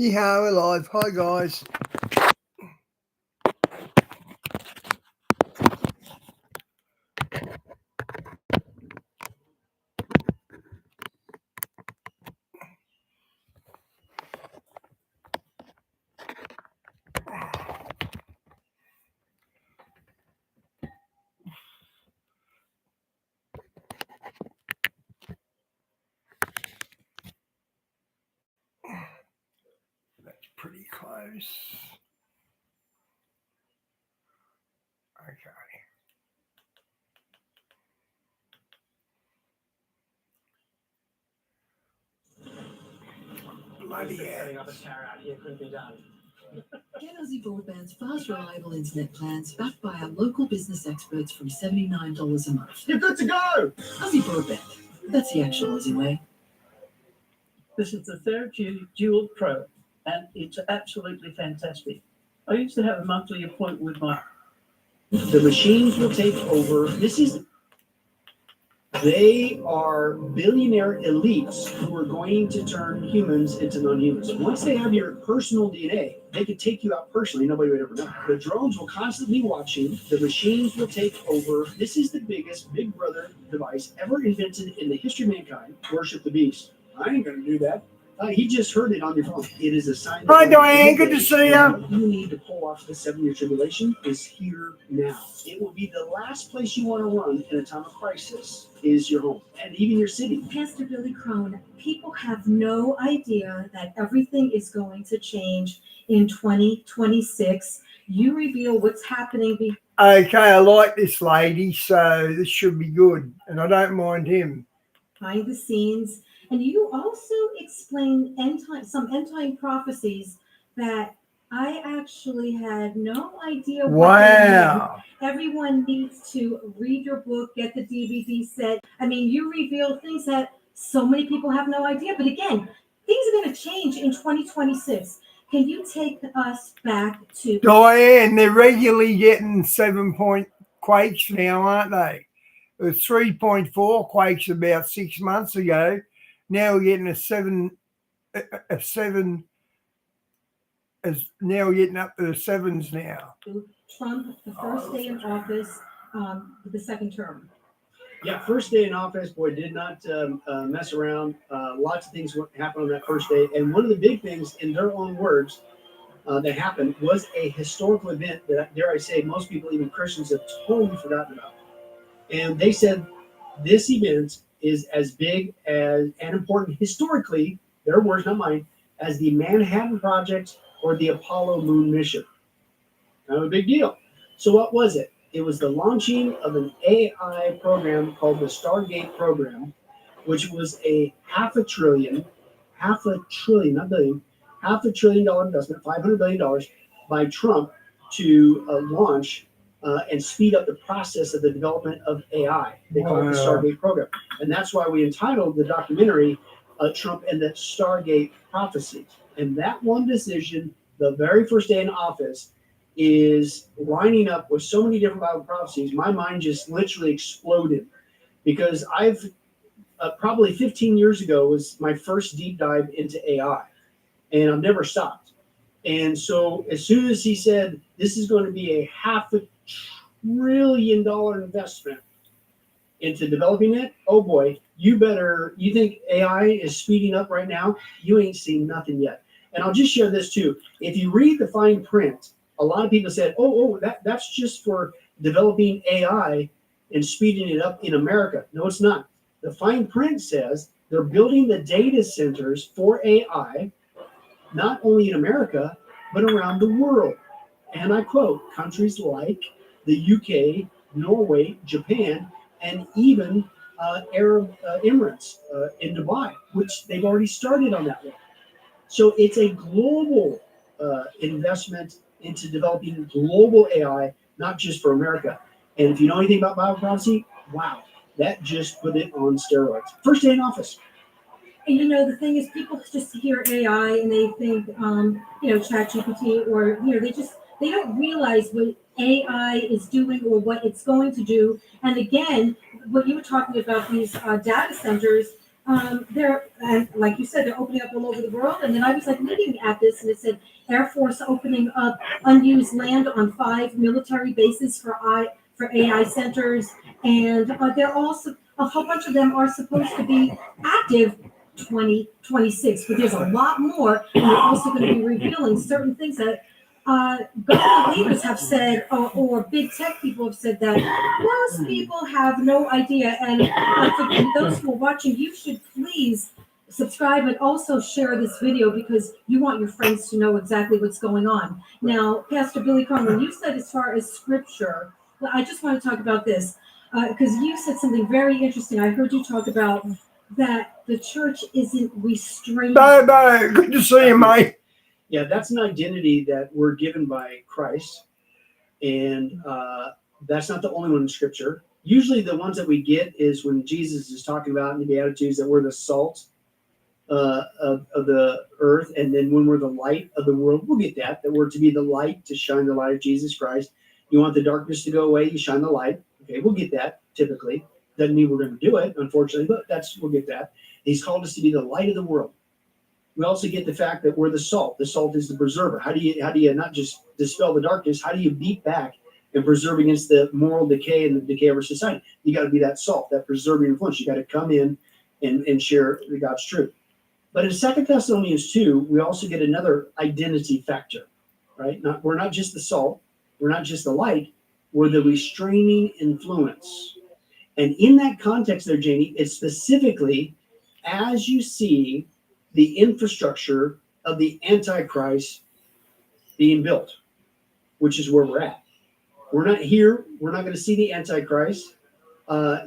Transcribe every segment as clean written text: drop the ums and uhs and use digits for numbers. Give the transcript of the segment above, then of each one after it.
Yeah, we're live. Hi, guys. That's pretty close. Okay. Bloody hell. Get Aussie Broadband's fast, reliable internet plans backed by our local business experts from $79 a month. You're good to go. Aussie Broadband. That's the actual Aussie way. This is the Therapeutic Dual Pro, and it's absolutely fantastic. I used to have a monthly appointment with my... The machines will take over. They are billionaire elites who are going to turn humans into non-humans. Once they have your personal DNA, they could take you out personally. Nobody would ever know. The drones will constantly be watching. The machines will take over. This is the biggest Big Brother device ever invented in the history of mankind. Worship the beast. I ain't going to do that. He just heard it on your phone. It is a sign. Hi, Diane. Good to see you. What you need to pull off the 7-year tribulation is here now. It will be the last place you want to run in a time of crisis is your home and even your city. Pastor Billy Crone, people have no idea that everything is going to change in 2026. You reveal what's happening Okay, I like this lady, so this should be good. And I don't mind him. behind the scenes. And you also explain some end time prophecies that I actually had no idea what they meant. Wow. Everyone needs to read your book, get the DVD set. I mean, you reveal things that so many people have no idea. But again, things are going to change in 2026. Can you take us back to... Diane, they're regularly getting 7-point quakes now, aren't they? It was 3.4 quakes about 6 months ago. Now we're getting a 7 is now getting up to the 7s now. Trump, the first day in office, the second term? Yeah, first day in office, boy, did not mess around. Lots of things happened on that first day. And one of the big things, in their own words, that happened was a historical event that, dare I say, most people, even Christians, have totally forgotten about. And they said this event is as big as and important historically, their words, not mine, as the Manhattan Project or the Apollo moon mission. Kind of a big deal. So what was it? It was the launching of an AI program called the Stargate program, which was a $500 billion, not billion, $500 billion investment, $500 billion by Trump to launch and speed up the process of the development of AI. They call it the Stargate program. And that's why we entitled the documentary Trump and the Stargate Prophecies. And that one decision, the very first day in office, is lining up with so many different Bible prophecies. My mind just literally exploded because I've probably 15 years ago was my first deep dive into AI, and I've never stopped. And so as soon as he said, this is going to be a $500 billion investment into developing it, oh boy, you think AI is speeding up right now? You ain't seen nothing yet. And I'll just share this too. If you read the fine print, a lot of people said, that's just for developing AI and speeding it up in America. No, it's not. The fine print says they're building the data centers for AI, not only in America, but around the world. And I quote, countries like the UK, Norway, Japan, and even Arab Emirates in Dubai, which they've already started on that one. So it's a global investment into developing global AI, not just for America. And if you know anything about Bible prophecy, wow, that just put it on steroids. First day in office. And the thing is, people just hear AI and they think, ChatGPT, or they don't realize what AI is doing or what it's going to do. And again, what you were talking about, these data centers, they're, and like you said, they're opening up all over the world. And then I was like looking at this, and it said Air Force opening up unused land on 5 military bases for AI centers, and they're also a whole bunch of them are supposed to be active 2026, but there's a lot more, and they're also going to be revealing certain things that government leaders have said, or big tech people have said that most people have no idea. And for those who are watching, you should please subscribe and also share this video because you want your friends to know exactly what's going on. Now, Pastor Billy Crone, when you said as far as scripture, well, I just want to talk about this because you said something very interesting. I heard you talk about that the church isn't restrained. Bye. Good to see you, mate. Yeah, that's an identity that we're given by Christ. And that's not the only one in Scripture. Usually the ones that we get is when Jesus is talking about in the Beatitudes that we're the salt of the earth. And then when we're the light of the world, we'll get that we're to be the light, to shine the light of Jesus Christ. You want the darkness to go away, you shine the light. Okay, we'll get that typically. Doesn't mean we're going to do it, unfortunately, but we'll get that. He's called us to be the light of the world. We also get the fact that we're the salt. The salt is the preserver. How do you not just dispel the darkness? How do you beat back and preserve against the moral decay and the decay of our society? You got to be that salt, that preserving influence. You got to come in and share the God's truth. But in 2 Thessalonians 2, we also get another identity factor, right? We're not just the salt. We're not just the light. We're the restraining influence. And in that context there, Janie, it's specifically as you see the infrastructure of the Antichrist being built, which is where we're at. We're not here. We're not going to see the Antichrist.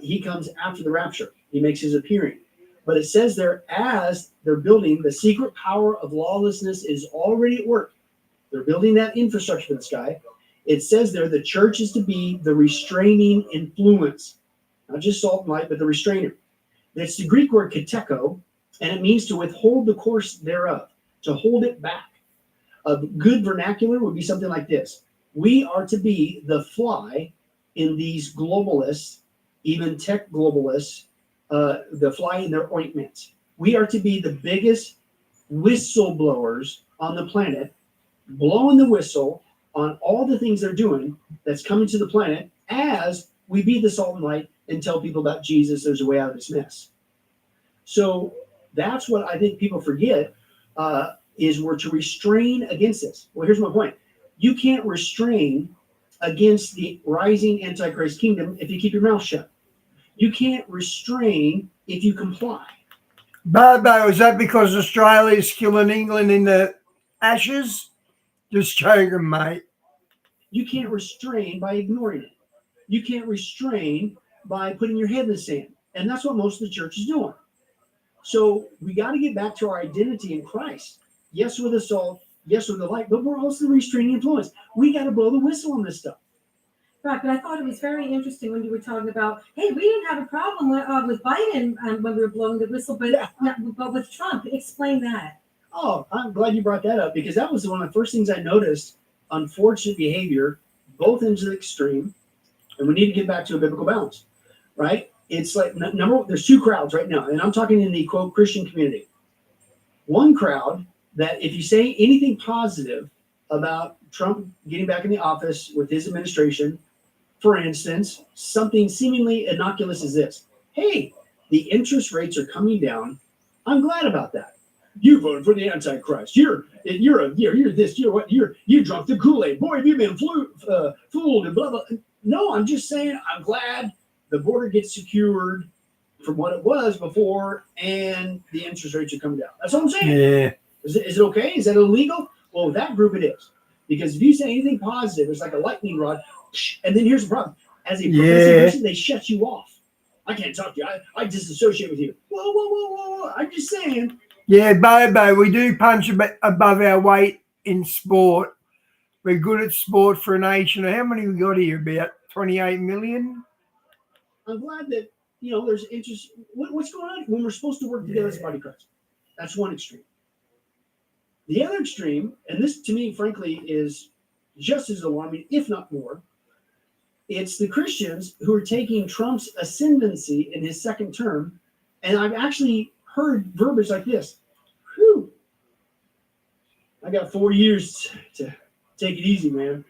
He comes after the rapture. He makes his appearing. But it says there, as they're building, the secret power of lawlessness is already at work. They're building that infrastructure for this guy. It says there the church is to be the restraining influence. Not just salt and light, but the restrainer. It's the Greek word kateko, and it means to withhold the course thereof, to hold it back. A good vernacular would be something like this. We are to be the fly in these globalists, even tech globalists, the fly in their ointment. We are to be the biggest whistleblowers on the planet, blowing the whistle on all the things they're doing that's coming to the planet as we be the salt and light and tell people about Jesus. There's a way out of this mess. So that's what I think people forget is we're to restrain against this. Well, here's my point. You can't restrain against the rising Antichrist kingdom if you keep your mouth shut. You can't restrain if you comply. Barbo, is that because Australia's killing England in the ashes? Just joking, mate. You can't restrain by ignoring it. You can't restrain by putting your head in the sand. And that's what most of the church is doing. So we got to get back to our identity in Christ. Yes, we're the salt. Yes, we're the light. But we're also the restraining influence. We got to blow the whistle on this stuff. Right, but I thought it was very interesting when you were talking about, hey, we didn't have a problem with Biden when we were blowing the whistle, but with Trump. Explain that. Oh, I'm glad you brought that up because that was one of the first things I noticed. Unfortunate behavior, both ends of the extreme, and we need to get back to a biblical balance, right? It's like there's two crowds right now, and I'm talking in the quote Christian community. One crowd that if you say anything positive about Trump getting back in the office with his administration, for instance, something seemingly innocuous is this: hey, the interest rates are coming down. I'm glad about that. You voted for the Antichrist. You're this. You're what? You drunk the Kool-Aid. Boy, have you been fooled and blah blah. No, I'm just saying I'm glad the border gets secured from what it was before, and the interest rates are coming down. That's what I'm saying. Yeah. Is it okay? Is that illegal? Well, with that group it is, because if you say anything positive, it's like a lightning rod. And then here's the problem: as a progressive person, they shut you off. I can't talk to you. I disassociate with you. Whoa! I'm just saying. Yeah, Bobo, we do punch above our weight in sport. We're good at sport for a nation. How many we got here? About 28 million? I'm glad that, there's interest. What's going on when we're supposed to work together as a body of Christ? That's one extreme. The other extreme, and this to me, frankly, is just as alarming, if not more, it's the Christians who are taking Trump's ascendancy in his second term And I've actually heard verbiage like this. Whew. I got 4 years to take it easy, man.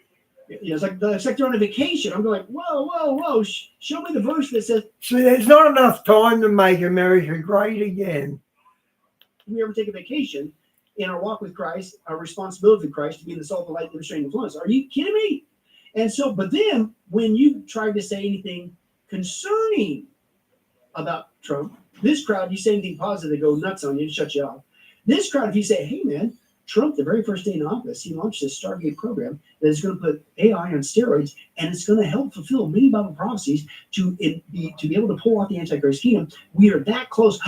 It's like they're on a vacation. I'm going, whoa. Show me the verse that says See, there's not enough time to make America great again. we ever take a vacation in our walk with Christ, our responsibility with Christ to be the salt, the light, demonstrating influence. Are you kidding me? And so, but then when you try to say anything concerning about Trump, this crowd, you say anything positive, they go nuts on you and shut you off. This crowd, if you say, hey man, Trump, the very first day in office, he launched this Stargate program that is going to put AI on steroids, and it's going to help fulfill many Bible prophecies to be able to pull off the Antichrist kingdom. We are that close.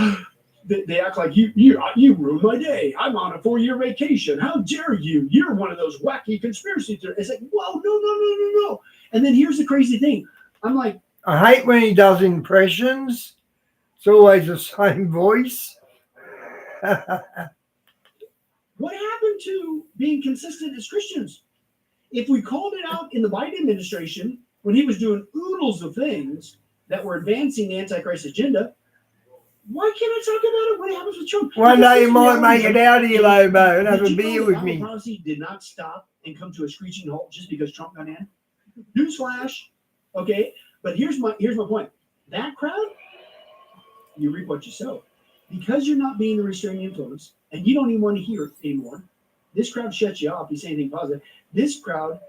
They act like you ruined my day. I'm on a 4-year vacation. How dare you? You're one of those wacky conspiracy theorists. It's like, whoa, no. And then here's the crazy thing. I'm like, I hate when he does impressions. It's always the same voice. what happened to being consistent as Christians? If we called it out in the Biden administration when he was doing oodles of things that were advancing the Antichrist agenda, why can't I talk about it? What happens with Trump? One Because day you this might reality make it of- out of you, Lobo, and have Did a you know beer that with Bible me. prophecy did not stop and come to a screeching halt just because Trump got in? Newsflash. Okay, but here's my point. That crowd, you reap what you sow. Because you're not being the restraining influence, and you don't even want to hear it anymore. This crowd shuts you off. You say anything positive. This crowd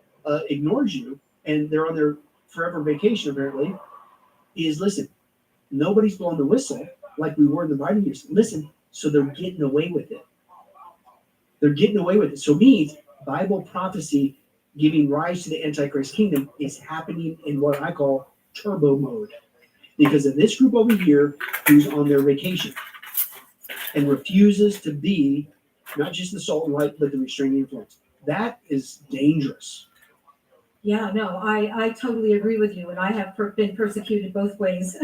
ignores you, and they're on their forever vacation. Apparently, listen. Nobody's blowing the whistle like we were in the Biden years. Listen, so they're getting away with it. They're getting away with it. So means Bible prophecy giving rise to the Antichrist kingdom is happening in what I call turbo mode. Because of this group over here who's on their vacation and refuses to be not just the salt and light, but the restraining influence. That is dangerous. Yeah, no, I totally agree with you, and I have been persecuted both ways,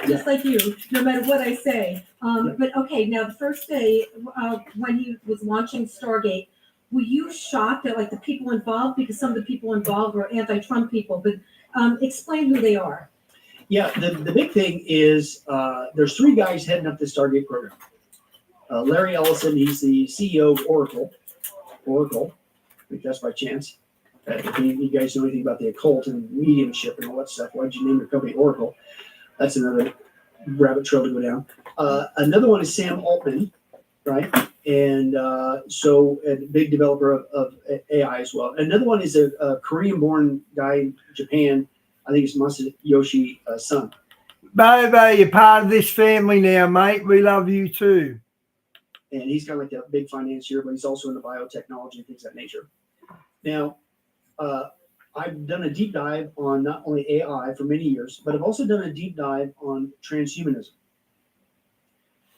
just like you, no matter what I say. But okay, now the first day when he was launching Stargate, were you shocked at like the people involved? Because some of the people involved were anti-Trump people, but explain who they are. Yeah, the big thing is there's 3 guys heading up the Stargate program. Larry Ellison, he's the CEO of Oracle. I think that's by chance. If you guys know anything about the occult and mediumship and all that stuff, why'd you name your company Oracle? That's another rabbit trail to go down. Another one is Sam Altman, right? And so a big developer of AI as well. Another one is a Korean-born guy in Japan. I think it's Masayoshi Son. Bobo, you're part of this family now, mate. We love you too. And he's kind of like a big financier, but he's also in the biotechnology and things of that nature. Now, I've done a deep dive on not only AI for many years, but I've also done a deep dive on transhumanism.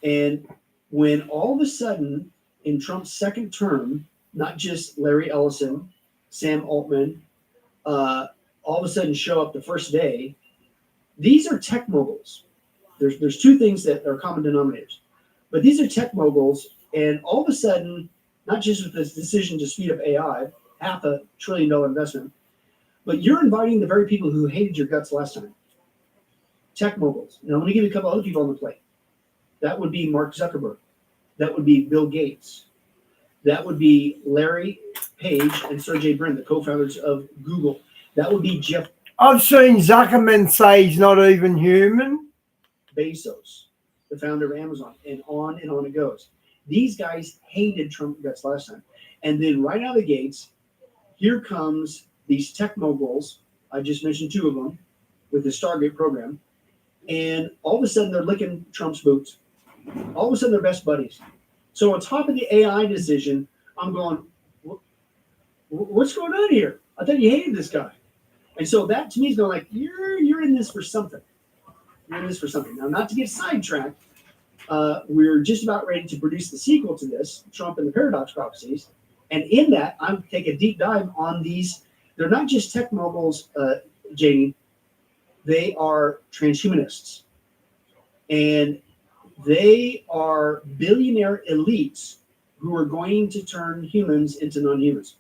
And when all of a sudden, in Trump's second term, not just Larry Ellison, Sam Altman, all of a sudden show up the first day, these are tech moguls. There's 2 things that are common denominators. But these are tech moguls, and all of a sudden, not just with this decision to speed up AI, $500 billion investment, but you're inviting the very people who hated your guts last time. Tech moguls. Now, let me give you a couple other people on the plate. That would be Mark Zuckerberg. That would be Bill Gates. That would be Larry Page and Sergey Brin, the co-founders of Google. That would be Jeff I've seen Zuckerman say he's not even human. Bezos, the founder of Amazon, and on it goes. These guys hated Trump guts last time. And then right out of the gates, here comes these tech moguls. I just mentioned 2 of them with the Stargate program. And all of a sudden, they're licking Trump's boots. All of a sudden, they're best buddies. So on top of the AI decision, I'm going, what's going on here? I thought you hated this guy. And so that to me is going like, you're in this for something. You're in this for something. Now, not to get sidetracked, we're just about ready to produce the sequel to this, Trump and the Paradox Prophecies. And in that, I'm take a deep dive on these. They're not just tech moguls, Janie. They are transhumanists. And they are billionaire elites who are going to turn humans into non-humans.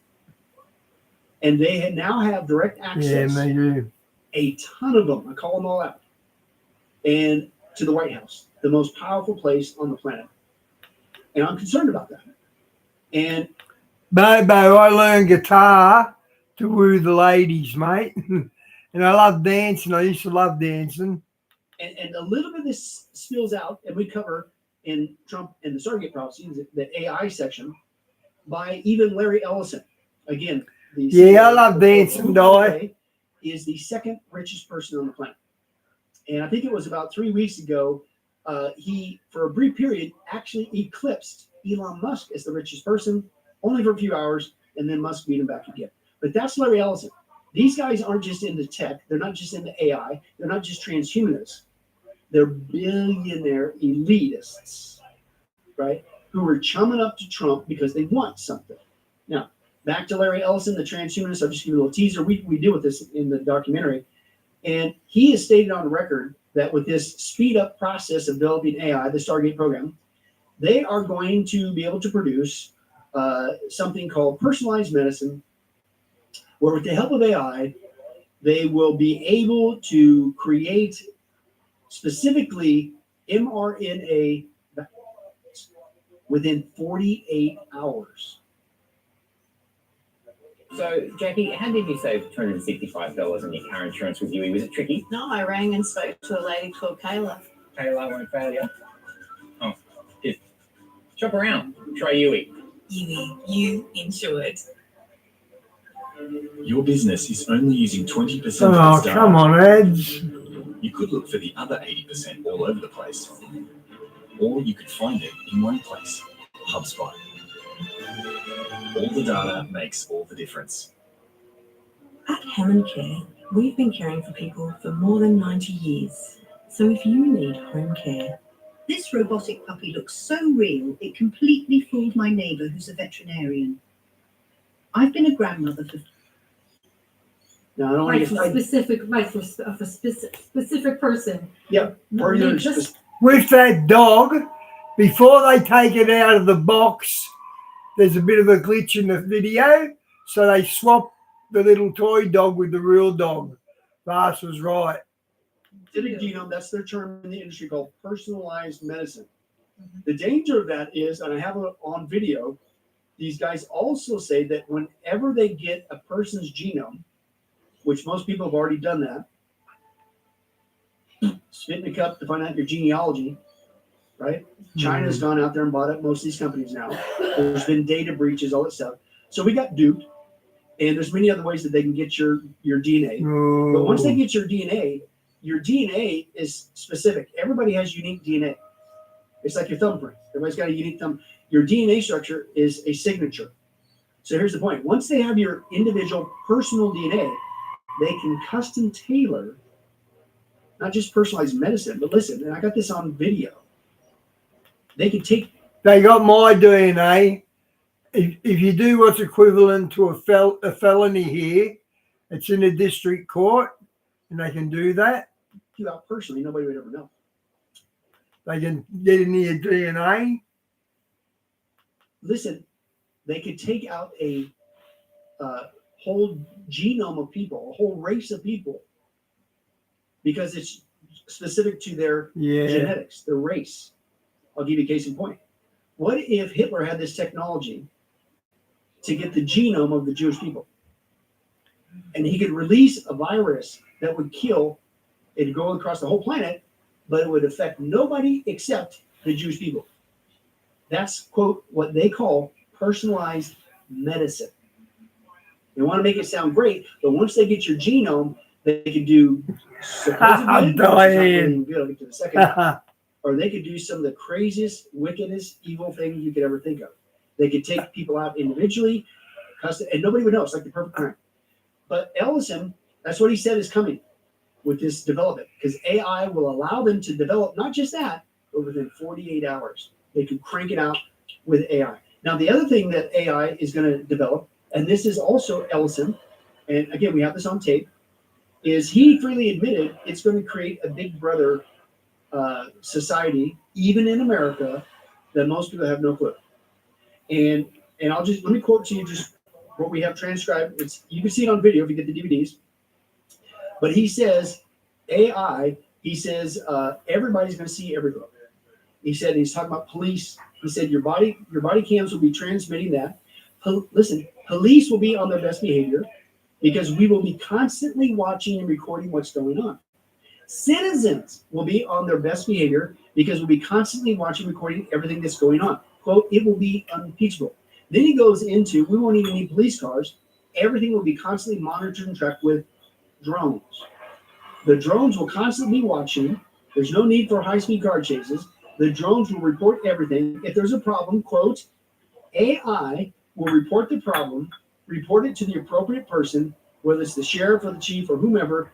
And they now have direct Yeah, access, they do. a ton of them, I call them all out, and to the White House. the most powerful place on the planet. And I'm concerned about that. And Bobo, I learned guitar to woo the ladies, mate. And I love dancing. I used to love dancing. and a little bit of this spills out, and we cover in Trump and the Stargate prophecy, the AI section, by even Larry Ellison. Again, Yeah, I love dancing, Di. Is the second richest person on the planet. And I think it was about 3 weeks ago, he, for a brief period, actually eclipsed Elon Musk as the richest person, only for a few hours, and then Musk beat him back again. But that's Larry Ellison. These guys aren't just into tech. They're not just into AI. They're not just transhumanists. They're billionaire elitists, right? Who are chumming up to Trump because they want something. Now, back to Larry Ellison, the transhumanist. I'll just give you a little teaser. We deal with this in the documentary. And he has stated on the record that with this speed up process of developing AI, the Stargate program, they are going to be able to produce something called personalized medicine, where with the help of AI, they will be able to create specifically mRNA within 48 hours. So, Jackie, how did you save $265 on your car insurance with Yui? Was it tricky? No, I rang and spoke to a lady called Kayla. Kayla won't fail you. Oh, just shop around. Try Yui. You insured. Your business is only using 20% of its Oh, data. come on, ads. You could look for the other 80% all over the place. Or you could find it in one place, HubSpot. All the data makes all the difference. At Hammond Care, we've been caring for people for more than 90 years. So if you need home care, This robotic puppy looks so real, it completely fooled my neighbour who's a veterinarian. I've been a grandmother for... Now, I don't want Right, to for specific, right, for a specific person. Yeah, or They you're just- With that dog, before they take it out of the box, there's a bit of a glitch in the video. So they swap the little toy dog with the real dog. Vass was right. specific genome, that's their term in the industry called personalized medicine. The danger of that is, and I have it on video, these guys also say that whenever they get a person's genome, which most people have already done that, spit in a cup to find out your genealogy, right? China's gone out there and bought up most of these companies now. There's been data breaches, all that stuff. So we got duped, and there's many other ways that they can get your DNA. But once they get your DNA is specific. Everybody has unique DNA. It's like your thumbprint. Everybody's got a unique thumb. Your DNA structure is a signature. So here's the point. Once they have your individual personal DNA, they can custom tailor, not just personalized medicine, but listen, and I got this on video. They can take... They got my DNA. If you do what's equivalent to a felony here, it's in a district court, and they can do that. You out personally, nobody would ever know. They can get in your DNA. Listen, they could take out a whole genome of people, a whole race of people, because it's specific to their genetics, their race. I'll give you a case in point. What if Hitler had this technology to get the genome of the Jewish people? And he could release a virus that would kill, it'd go across the whole planet, but it would affect nobody except the Jewish people. That's, quote, what they call personalized medicine. They want to make it sound great, but once they get your genome, they can do supposedly, good, I'll get to the second, or they could do some of the craziest, wickedest, evil things you could ever think of. They could take people out individually, and nobody would know. It's like the perfect crime. But Ellison, that's what he said is coming with this development, because AI will allow them to develop not just that, but within 48 hours. They can crank it out with AI. Now, the other thing that AI is going to develop, and this is also Ellison, and again, we have this on tape, is he freely admitted it's going to create a big brother society, even in America, that most people have no clue. And I'll just, let me quote to you just what we have transcribed. It's, you can see it on video if you get the DVDs. But he says, AI, he says, everybody's going to see every book. He said he's talking about police. He said your body cams will be transmitting that. Listen, police will be on their best behavior because we will be constantly watching and recording what's going on. Citizens will be on their best behavior because we'll be constantly watching, recording everything that's going on. Quote, it will be unimpeachable. Then he goes into, we won't even need police cars. Everything will be constantly monitored and tracked with drones. The drones will constantly be watching. There's no need for high-speed car chases. The drones will report everything. If there's a problem, quote, AI will report the problem, report it to the appropriate person, whether it's the sheriff or the chief or whomever,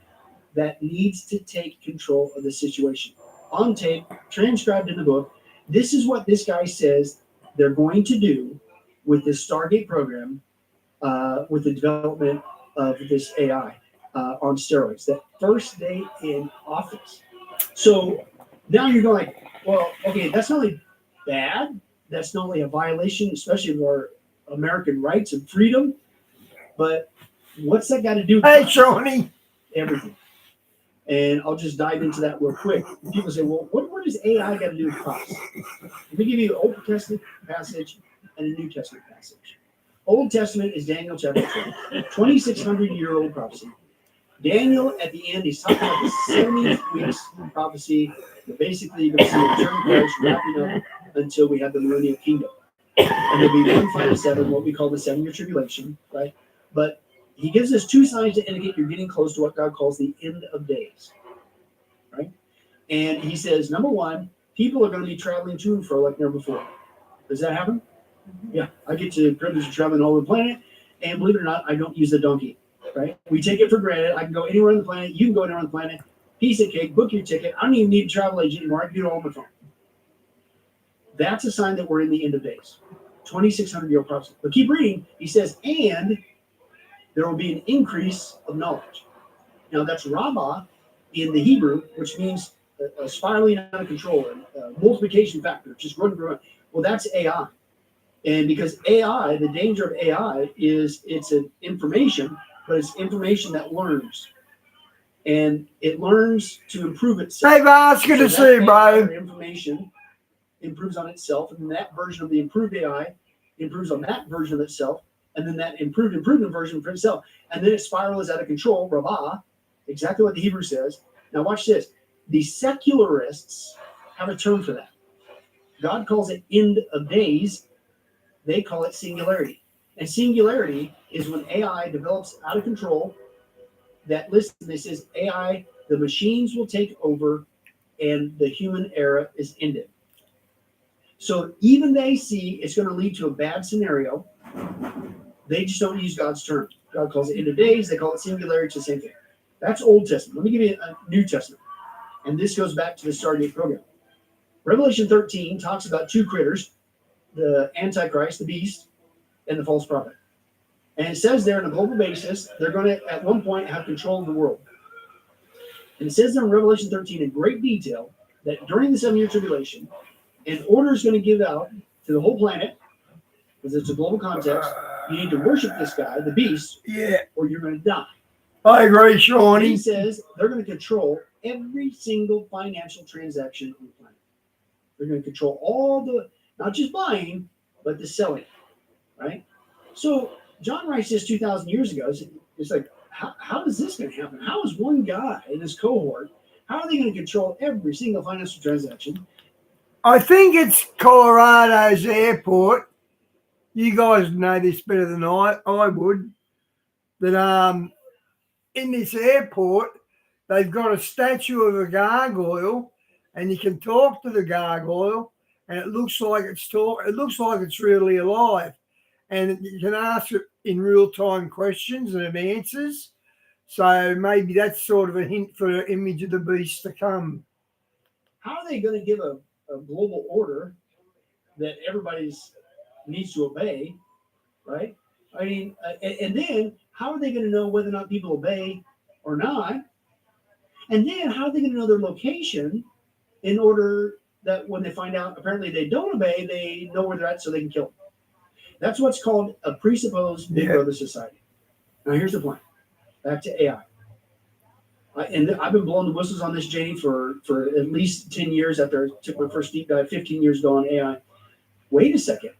that needs to take control of the situation. On tape, transcribed in the book, this is what this guy says they're going to do with this Stargate program, with the development of this AI on steroids, that first day in office. So now you're going like, well, okay, that's not only bad, that's not only a violation, especially of our American rights and freedom, but what's that got to do with Hey, Shawnee. everything? And I'll just dive into that real quick. People say, well, what does AI got to do with cops? Let me give you an Old Testament passage and a New Testament passage. Old Testament is Daniel chapter 12, 2,600-year-old prophecy. Daniel, at the end, he's talking about the 70 weeks prophecy. That basically, you're going to see the return of Christ wrapping up until we have the millennial kingdom. And there'll be one final seven, what we call the 7-year tribulation, right? But he gives us two signs to indicate you're getting close to what God calls the end of days, right? And he says, number one, people are going to be traveling to and fro like never before. Does that happen? Yeah, I get to the privilege of traveling all over the planet, and believe it or not, I don't use the donkey, right? We take it for granted. I can go anywhere on the planet. You can go anywhere on the planet. Piece of cake, book your ticket. I don't even need a travel agent anymore. I can do it all on my phone. That's a sign that we're in the end of days. 2,600-year-old prophecy. But keep reading. He says, and there will be an increase of knowledge. Now, that's Rabbah in the Hebrew, which means a spiraling out of control, a multiplication factor, just running around. Well, that's AI. And because AI, the danger of AI is it's an information, but it's information that learns. And it learns to improve itself. Hey, Voss, good to see you, bro. Information improves on itself, and that version of the improved AI improves on that version of itself, and then that improved version for itself. And then it spirals out of control, Rabbah, exactly what the Hebrew says. Now watch this. The secularists have a term for that. God calls it end of days. They call it singularity. And singularity is when AI develops out of control. That listen, this says AI, the machines will take over and the human era is ended. So even they see it's going to lead to a bad scenario. They just don't use God's term. God calls it end of days. They call it singularity. It's the same thing. That's Old Testament. Let me give you a New Testament. And this goes back to the Stargate program. Revelation 13 talks about two critters, the Antichrist, the beast, and the false prophet. And it says there on a global basis, they're going to, at one point, have control of the world. And it says there in Revelation 13 in great detail that during the 7-year tribulation, an order is going to give out to the whole planet, because it's a global context. You need to worship this guy, the beast, or you're going to die. I agree, Shawnee. And he says they're going to control every single financial transaction on the planet. They're going to control all the, not just buying, but the selling, right? So John writes this 2,000 years ago. It's like, how is this going to happen? How is one guy in this cohort, how are they going to control every single financial transaction? I think it's Colorado's airport. You guys know this better than I would. That in this airport, they've got a statue of a gargoyle, and you can talk to the gargoyle, and it looks like it's really alive, and you can ask it in real time questions and it answers. So maybe that's sort of a hint for an image of the beast to come. How are they going to give a global order that everybody needs to obey, right? I mean, and then how are they going to know whether or not people obey or not? And then how are they going to know their location in order that when they find out apparently they don't obey, they know where they're at so they can kill them? That's what's called a presupposed Big Brother society. Now here's the point. Back to AI. And I've been blowing the whistles on this, Janie, for at least 10 years after I took my first deep dive, 15 years ago on AI. Wait a second.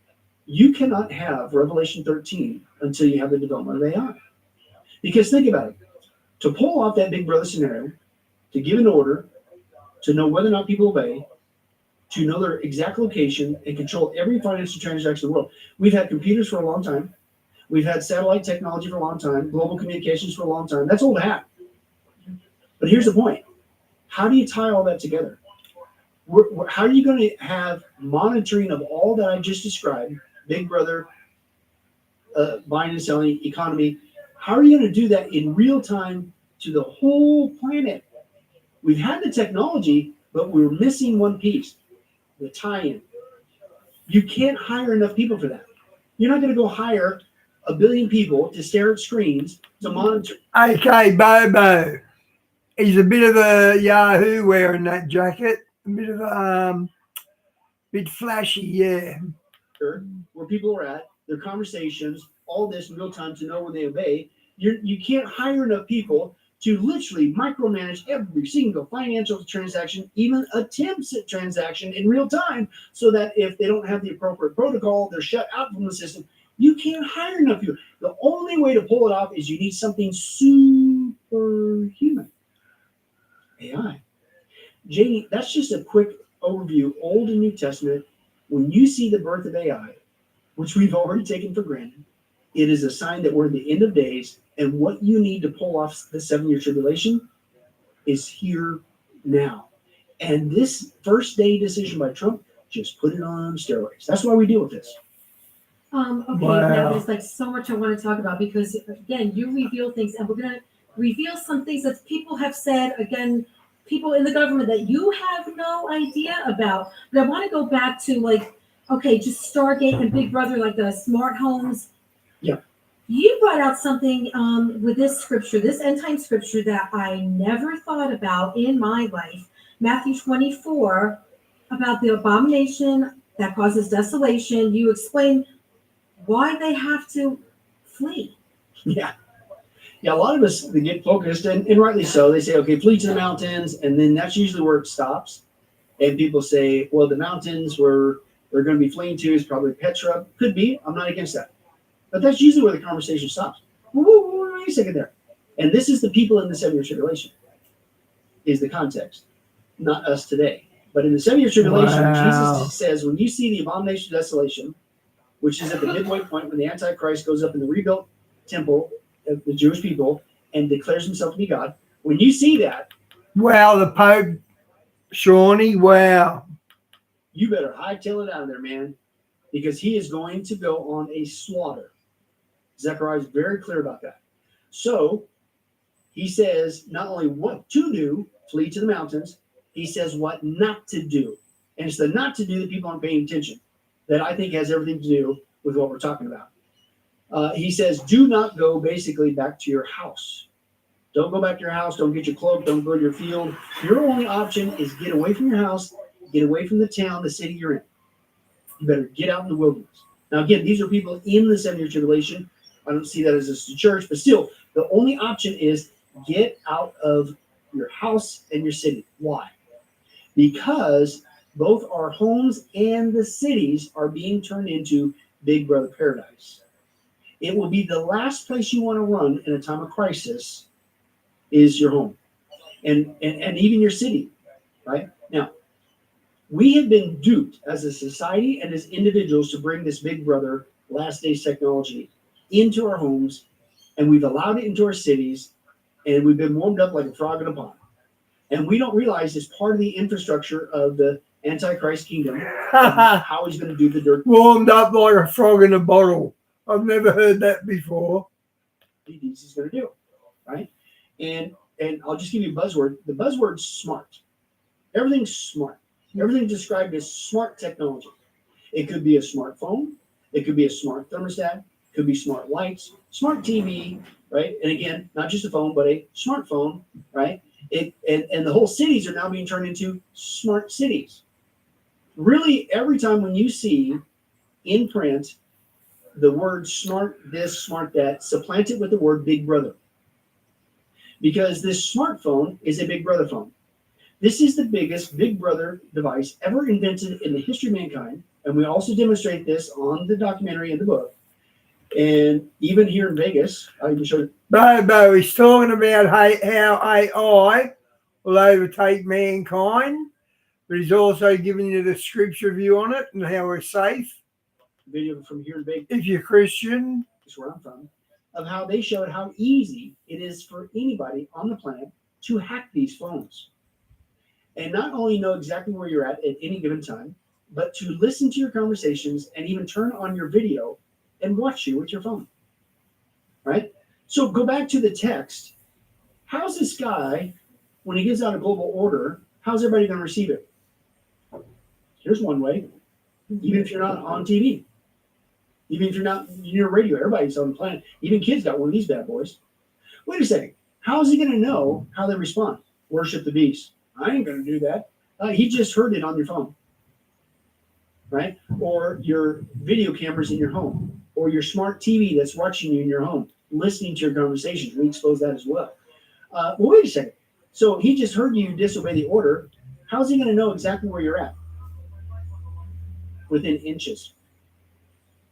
You cannot have Revelation 13 until you have the development of AI. Because think about it. To pull off that big brother scenario, to give an order, to know whether or not people obey, to know their exact location and control every financial transaction in the world. We've had computers for a long time. We've had satellite technology for a long time, global communications for a long time. That's old hat. But here's the point. How do you tie all that together? How are you going to have monitoring of all that I just described, Big Brother, buying and selling, economy? How are you going to do that in real time to the whole planet? We've had the technology, but we're missing one piece, the tie-in. You can't hire enough people for that. You're not going to go hire 1 billion people to stare at screens to monitor. Okay, Bobo. He's a bit of a Yahoo wearing that jacket. A bit of a bit flashy, yeah. Where people are at, their conversations, all this in real time to know when they obey. You can't hire enough people to literally micromanage every single financial transaction, even attempts at transaction in real time, so that if they don't have the appropriate protocol, they're shut out from the system. You can't hire enough people. The only way to pull it off is you need something superhuman. AI. Janie, that's just a quick overview, Old and New Testament. When you see the birth of AI, which we've already taken for granted, it is a sign that we're at the end of days, and what you need to pull off the 7-year tribulation is here now. And this first day decision by Trump just put it on steroids. That's why we deal with this. Okay, Wow. now there's like so much I want to talk about because again, you reveal things and we're gonna reveal some things that people have said, again, people in the government that you have no idea about. But I want to go back to like, okay, just Stargate and Big Brother, like the smart homes. Yeah. You brought out something with this scripture, this end time scripture that I never thought about in my life. Matthew 24, about the abomination that causes desolation. You explain why they have to flee. Yeah. Yeah, a lot of us they get focused, and rightly so. They say, okay, flee to the mountains, and then that's usually where it stops. And people say, well, the mountains where they're going to be fleeing to is probably Petra. Could be. I'm not against that. But that's usually where the conversation stops. Wait a second there. And this is the people in the 7-year tribulation, is the context, not us today. But in the 7-year tribulation, Wow. Jesus says, when you see the abomination of desolation, which is at the midway point when the Antichrist goes up in the rebuilt temple of the Jewish people and declares himself to be God, when you see that, Wow, the Pope, Shawnee, wow. you better hightail it out of there, man, because he is going to go on a slaughter. Zechariah is very clear about that. So he says not only what to do, flee to the mountains, he says what not to do. And it's the not to do that people aren't paying attention, that I think has everything to do with what we're talking about. He says, do not go basically back to your house. Don't go back to your house. Don't get your cloak. Don't go to your field. Your only option is get away from your house, get away from the town, the city you're in. You better get out in the wilderness. Now, again, these are people in the 7-year tribulation. I don't see that as a church, but still, the only option is get out of your house and your city. Why? Because both our homes and the cities are being turned into Big Brother paradise. It will be the last place you want to run in a time of crisis is your home and even your city, right? Now, we have been duped as a society and as individuals to bring this Big Brother last days technology into our homes, and we've allowed it into our cities, and we've been warmed up like a frog in a pond. And we don't realize it's part of the infrastructure of the Antichrist kingdom, how he's going to do the dirt. Warmed up like a frog in a bottle. I've never heard that before. He's going to do, right? And I'll just give you a buzzword. The buzzword's smart. Everything's smart. Everything's described as smart technology. It could be a smartphone. It could be a smart thermostat. It could be smart lights, smart TV, right? And again, not just a phone, but a smartphone, right? And the whole cities are now being turned into smart cities. Really, every time when you see in print the word smart this, smart that, supplant it with the word Big Brother. because this smartphone is a Big Brother phone. This is the biggest Big Brother device ever invented in the history of mankind. And we also demonstrate this on the documentary and the book. And even here in Vegas, I even showed Bobo is talking about how AI will overtake mankind, but he's also giving you the scripture view on it and how we're safe. a video from here in Vegas, If you're Christian, is where I'm from, of how they showed how easy it is for anybody on the planet to hack these phones. And not only know exactly where you're at any given time, but to listen to your conversations and even turn on your video and watch you with your phone. Right? So go back to the text. How's this guy, when he gives out a global order, how's everybody going to receive it? Here's one way. Even if you're not on TV, even if you're not near radio, everybody's on the planet. Even kids got one of these bad boys. Wait a second. How is he going to know how they respond? Worship the beast. I ain't going to do that. He just heard it on your phone, right? Or your video cameras in your home, or your smart TV that's watching you in your home, listening to your conversations. We expose that as well. Well, wait a second. So he just heard you disobey the order. How's he going to know exactly where you're at? Within inches.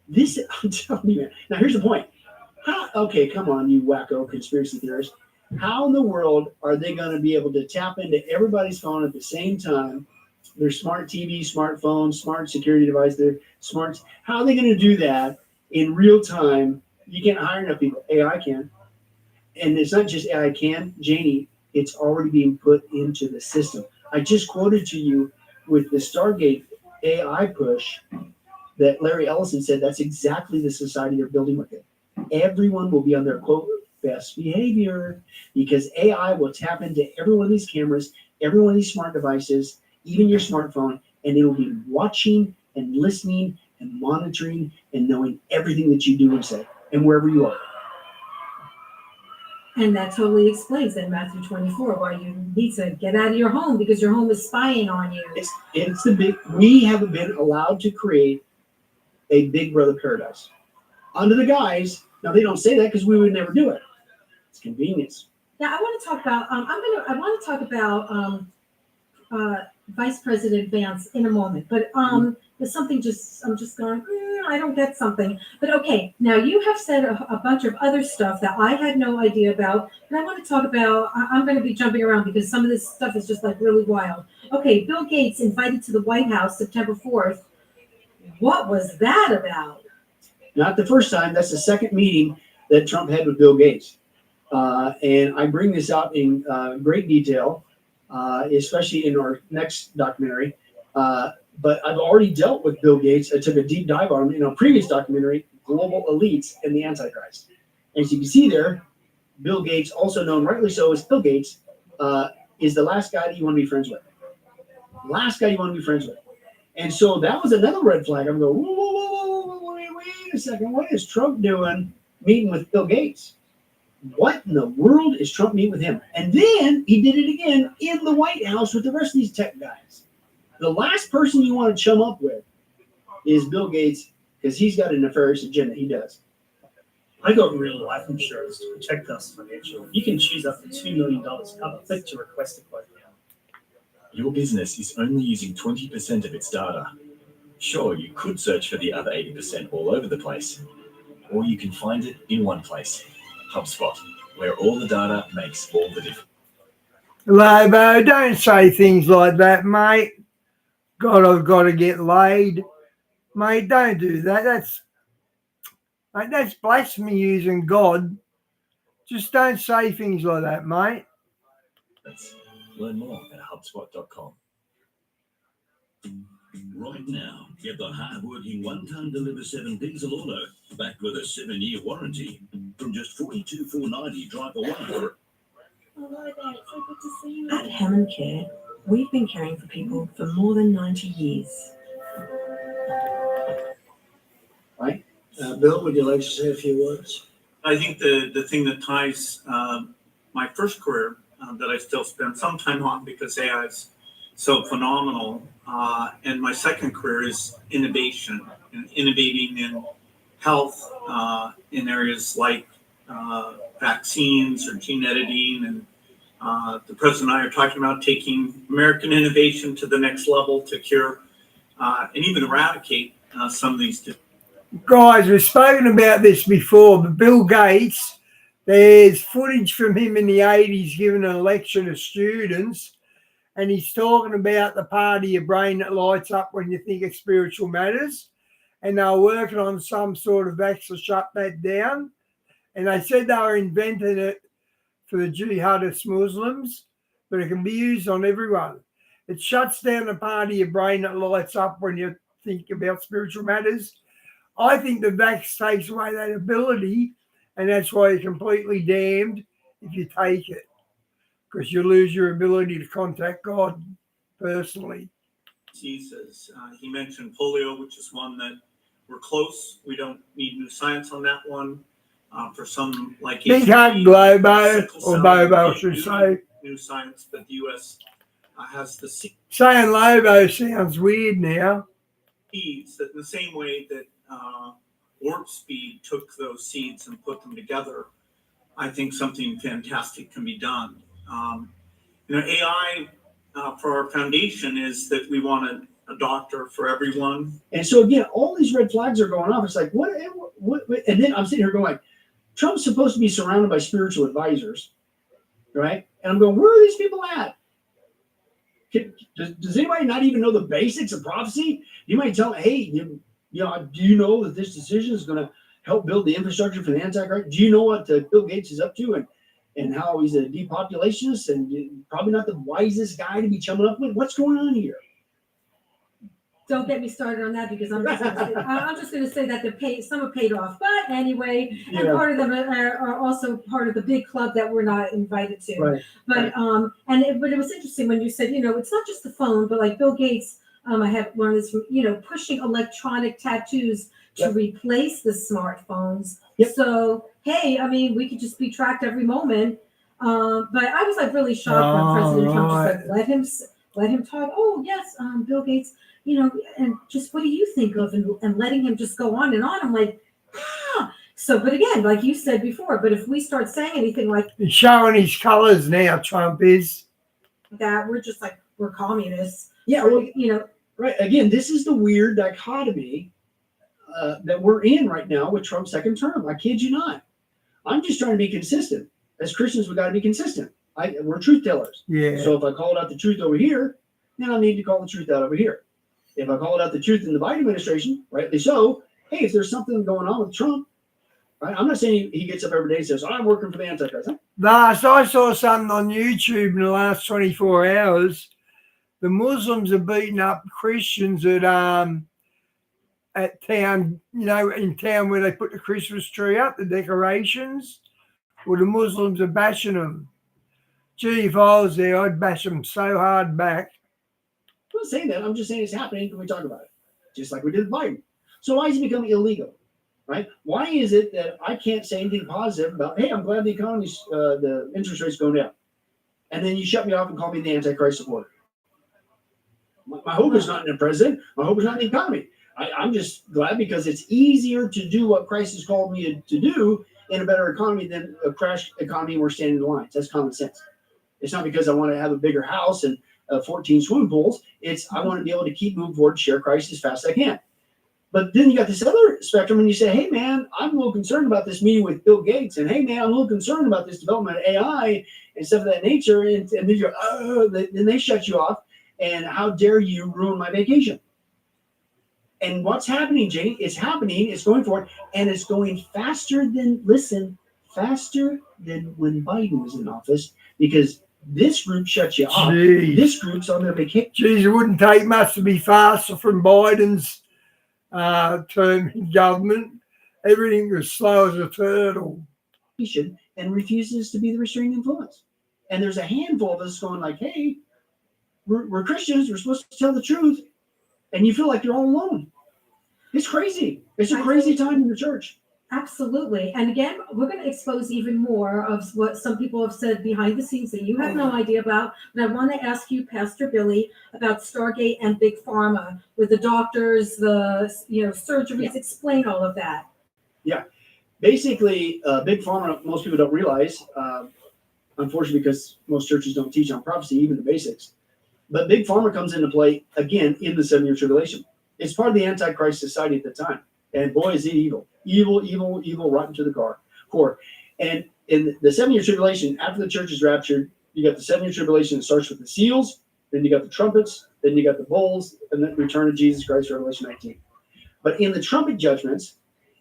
This, I'm telling you, man. Now, here's the point. Okay, come on, you wacko conspiracy theorists. How in the world are they going to be able to tap into everybody's phone at the same time? Their smart TV, smartphone, smart security device, their smarts. How are they going to do that in real time? You can't hire enough people. AI can. And it's not just AI can, Janie, it's already being put into the system. I just quoted to you with the Stargate AI push that Larry Ellison said that's exactly the society they're building with it. Everyone will be on their, quote, best behavior, because AI will tap into every one of these cameras, every one of these smart devices, even your smartphone, and it will be watching and listening and monitoring and knowing everything that you do and say and wherever you are. And that totally explains in Matthew 24 why you need to get out of your home, because your home is spying on you. It's the big, we haven't been allowed to create a Big Brother paradise under the guise. Now they don't say that because we would never do it. It's convenience. Now I want to talk about. I want to talk about Vice President Vance in a moment, but there's something I'm just going. I don't get something. But okay, now you have said a bunch of other stuff that I had no idea about, and I want to talk about. I'm going to be jumping around because some of this stuff is just like really wild. Okay, Bill Gates invited to the White House September 4th. What was that about? Not the first time. That's the second meeting that Trump had with Bill Gates. And I bring this out in great detail, especially in our next documentary. But I've already dealt with Bill Gates. I took a deep dive on him in a previous documentary, Global Elites and the Antichrist. And as you can see there, Bill Gates, also known rightly so as Bill Gates, is the last guy that you want to be friends with. Last guy you want to be friends with. And so that was another red flag. I'm going, whoa, wait a second. What is Trump doing meeting with Bill Gates? What in the world is Trump meeting with him? And then he did it again in the White House with the rest of these tech guys. The last person you want to chum up with is Bill Gates, because he's got a nefarious agenda. He does. I got real life insurance to protect us financially. You can choose up to $2 million cover. Click to request a quote now. Your business is only using 20% of its data. Sure, you could search for the other 80% all over the place, or you can find it in one place, HubSpot, where all the data makes all the difference. Lobo, don't say things like that, mate. God, I've got to get laid. Mate, don't do that. That's blasphemy using God. Just don't say things like that, mate. Learn more at HubSpot.com. Right now, get the hard-working one-ton Deliver 7 diesel auto back with a 7-year warranty from just $42,490 drive away. Hello there, it's so good to see you. At Hammond Care, we've been caring for people for more than 90 years. Right? Bill, would you like to say a few words? I think the thing that ties my first career that I still spend some time on because AI is so phenomenal, and my second career is innovation and innovating in health in areas like vaccines or gene editing. And the president and I are talking about taking American innovation to the next level to cure and even eradicate some of these. Guys, we've spoken about this before, but Bill Gates, there's footage from him in the 80s giving an lecture to students, and he's talking about the part of your brain that lights up when you think of spiritual matters. And they were working on some sort of vax to shut that down. And they said they were inventing it for the jihadist Muslims, but it can be used on everyone. It shuts down the part of your brain that lights up when you think about spiritual matters. I think the vax takes away that ability, and that's why you're completely damned if you take it, because you lose your ability to contact God personally. Diseases. He mentioned polio, which is one that we're close. We don't need new science on that one. For some, like Big hug, Globo, or Bobo, I should say. New science, but the U.S. Has the saying Lobo sounds weird now. Seeds that in the same way that Warp Speed took those seeds and put them together, I think something fantastic can be done. AI for our foundation is that we want a doctor for everyone. And so again, all these red flags are going off. It's like, what? And then I'm sitting here going like, Trump's supposed to be surrounded by spiritual advisors, right? And I'm going, where are these people at? Does anybody not even know the basics of prophecy? You might tell, hey, do you know that this decision is going to help build the infrastructure for the Antichrist? Do you know what Bill Gates is up to and how he's a depopulationist and probably not the wisest guy to be chumming up with? What's going on here? Don't get me started on that, because I'm just going to say that some are paid off. But anyway, and part of them are also part of the big club that we're not invited to. Right. But but it was interesting when you said, it's not just the phone, but like Bill Gates, I have learned this from, pushing electronic tattoos to replace the smartphones. Yep. So, hey, I mean, we could just be tracked every moment. But I was like really shocked when President Trump just like, let him talk. Oh, yes, Bill Gates, and just what do you think of, and letting him just go on and on. I'm like, So, but again, like you said before, but if we start saying anything like he's showing his colors now, Trump is, that, we're just like, we're communists. Yeah, well, right. Again, this is the weird dichotomy that we're in right now with Trump's second term. I kid you not. I'm just trying to be consistent. As Christians, we got to be consistent. We're truth tellers. Yeah. So if I call out the truth over here, then I need to call the truth out over here. If I call out the truth in the Biden administration, rightly so, hey, if there's something going on with Trump, right? I'm not saying he gets up every day and says, I'm working for the Antichrist. Last I saw something on YouTube in the last 24 hours. The Muslims are beating up Christians at town, in town where they put the Christmas tree up, the decorations. Well, the Muslims are bashing them. Gee, if I was there, I'd bash them so hard back. I'm not saying that. I'm just saying it's happening and we talk about it, just like we did with Biden. So why is it becoming illegal, right? Why is it that I can't say anything positive about, hey, I'm glad the economy's, the interest rate's going down, and then you shut me off and call me the Antichrist supporter? My hope is not in the president. My hope is not in the economy. I'm just glad because it's easier to do what Christ has called me to do in a better economy than a crash economy where we're standing in the lines. That's common sense. It's not because I want to have a bigger house and 14 swimming pools. It's I want to be able to keep moving forward, share Christ as fast as I can. But then you got this other spectrum and you say, hey, man, I'm a little concerned about this meeting with Bill Gates. And hey, man, I'm a little concerned about this development of AI and stuff of that nature. And then you're, then they shut you off. And how dare you ruin my vacation? And what's happening, Jane? It's happening. It's going forward. And it's going faster than when Biden was in office, because this group shuts you off. Jeez. This group's on their vacation. Geez, it wouldn't take much to be faster from Biden's term in government. Everything was slow as a turtle. And refuses to be the restraining influence. And there's a handful of us going like, hey, we're Christians. We're supposed to tell the truth. And you feel like you're all alone. It's crazy. It's a crazy time in the church. Absolutely. And again, we're going to expose even more of what some people have said behind the scenes that you have no idea about. But I want to ask you, Pastor Billy, about Stargate and Big Pharma with the doctors, the surgeries. Yeah. Explain all of that. Yeah. Basically, Big Pharma, most people don't realize, unfortunately, because most churches don't teach on prophecy, even the basics. But Big Pharma comes into play again in the 7-year tribulation. It's part of the Antichrist society at the time. And boy, is it evil. Evil, rotten to the core. And in the 7-year tribulation, after the church is raptured, you got the 7-year tribulation that starts with the seals, then you got the trumpets, then you got the bowls, and then return of Jesus Christ, Revelation 19. But in the trumpet judgments,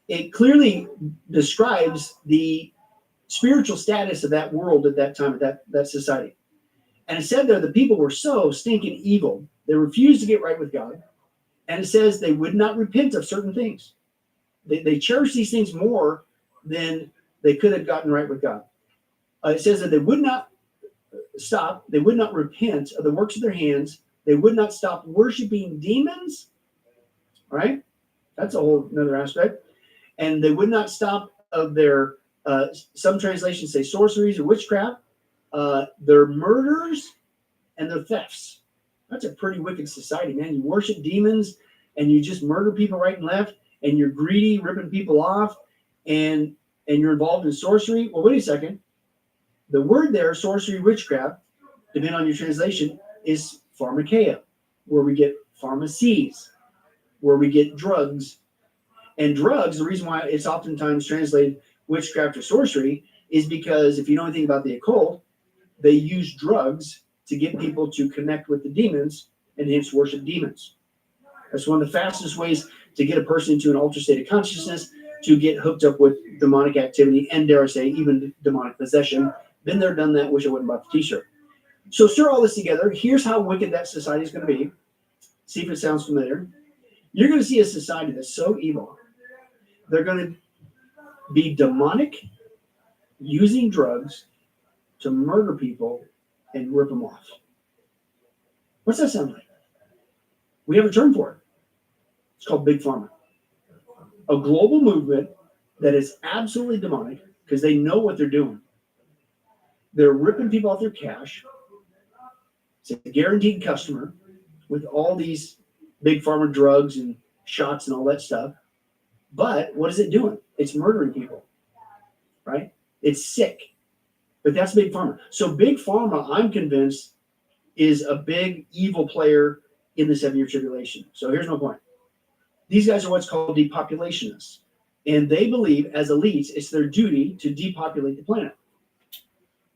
it clearly describes the spiritual status of that world at that time, at that society. And it said there the people were so stinking evil, they refused to get right with God. And it says they would not repent of certain things. They cherished these things more than they could have gotten right with God. It says that they would not stop, they would not repent of the works of their hands, they would not stop worshiping demons, right? That's a whole another aspect. And they would not stop of their, some translations say sorceries or witchcraft, their murders and their thefts. That's a pretty wicked society, man. You worship demons and you just murder people right and left, and you're greedy, ripping people off, and you're involved in sorcery. Well, wait a second. The word there, sorcery, witchcraft, depending on your translation, is pharmakeia, where we get pharmacies, where we get drugs. And drugs, the reason why it's oftentimes translated witchcraft or sorcery is because if you know anything about the occult, they use drugs to get people to connect with the demons and hence worship demons. That's one of the fastest ways to get a person into an altered state of consciousness, to get hooked up with demonic activity and, dare I say, even demonic possession. Been there, done that, wish I wouldn't bought the t-shirt. So stir all this together. Here's how wicked that society is going to be. See if it sounds familiar. You're going to see a society that's so evil. They're going to be demonic, using drugs to murder people and rip them off. What's that sound like? We have a term for it. It's called Big Pharma. A global movement that is absolutely demonic because they know what they're doing. They're ripping people off their cash. It's a guaranteed customer with all these Big Pharma drugs and shots and all that stuff. But what is it doing? It's murdering people, right? It's sick. But that's Big Pharma. So Big Pharma, I'm convinced, is a big evil player in the 7-year tribulation. So here's my point. These guys are what's called depopulationists. And they believe, as elites, it's their duty to depopulate the planet.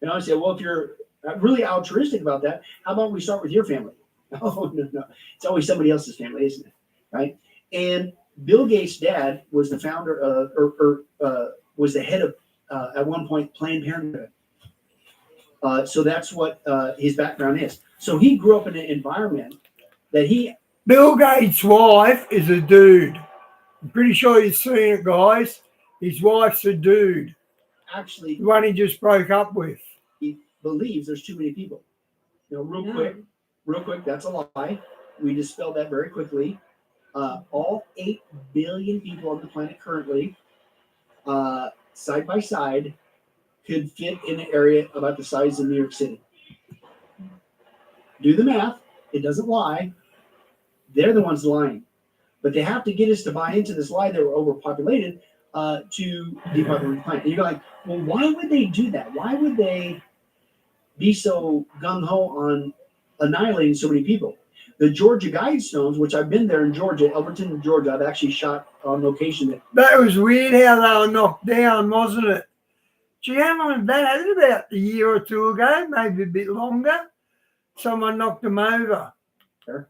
And I say, well, if you're really altruistic about that, how about we start with your family? Oh, no. It's always somebody else's family, isn't it? Right? And Bill Gates' dad was the founder was the head of, at one point, Planned Parenthood. So that's what his background is. So he grew up in an environment that Bill Gates' wife is a dude. I'm pretty sure you've seen it, guys. His wife's a dude. Actually, the one he just broke up with. He believes there's too many people. You know, real quick, that's a lie. We dispelled that very quickly. All 8 billion people on the planet currently, side by side, could fit in an area about the size of New York City. Do the math. It doesn't lie. They're the ones lying. But they have to get us to buy into this lie that we're overpopulated to depopulate the planet. And you're like, well, why would they do that? Why would they be so gung-ho on annihilating so many people? The Georgia Guidestones, which I've been there in Georgia, Elberton, Georgia, I've actually shot on location. That was weird how they were knocked down, wasn't it? Gee, how long that happened? About a year or two ago, maybe a bit longer. Someone knocked them over.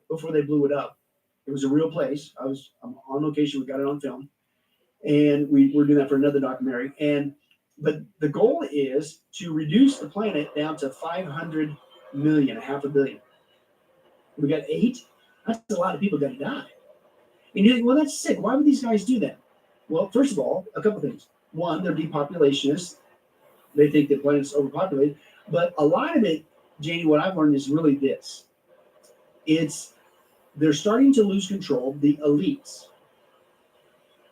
Before they blew it up. It was a real place. I'm on location. We got it on film. And we're doing that for another documentary. But the goal is to reduce the planet down to 500 million, 500 million. We got 8. That's a lot of people got to die. And you think, well, that's sick. Why would these guys do that? Well, first of all, a couple things. One, they're depopulationists. They think the planet's overpopulated. But a lot of it, Janie, what I've learned is really this. They're starting to lose control, the elites.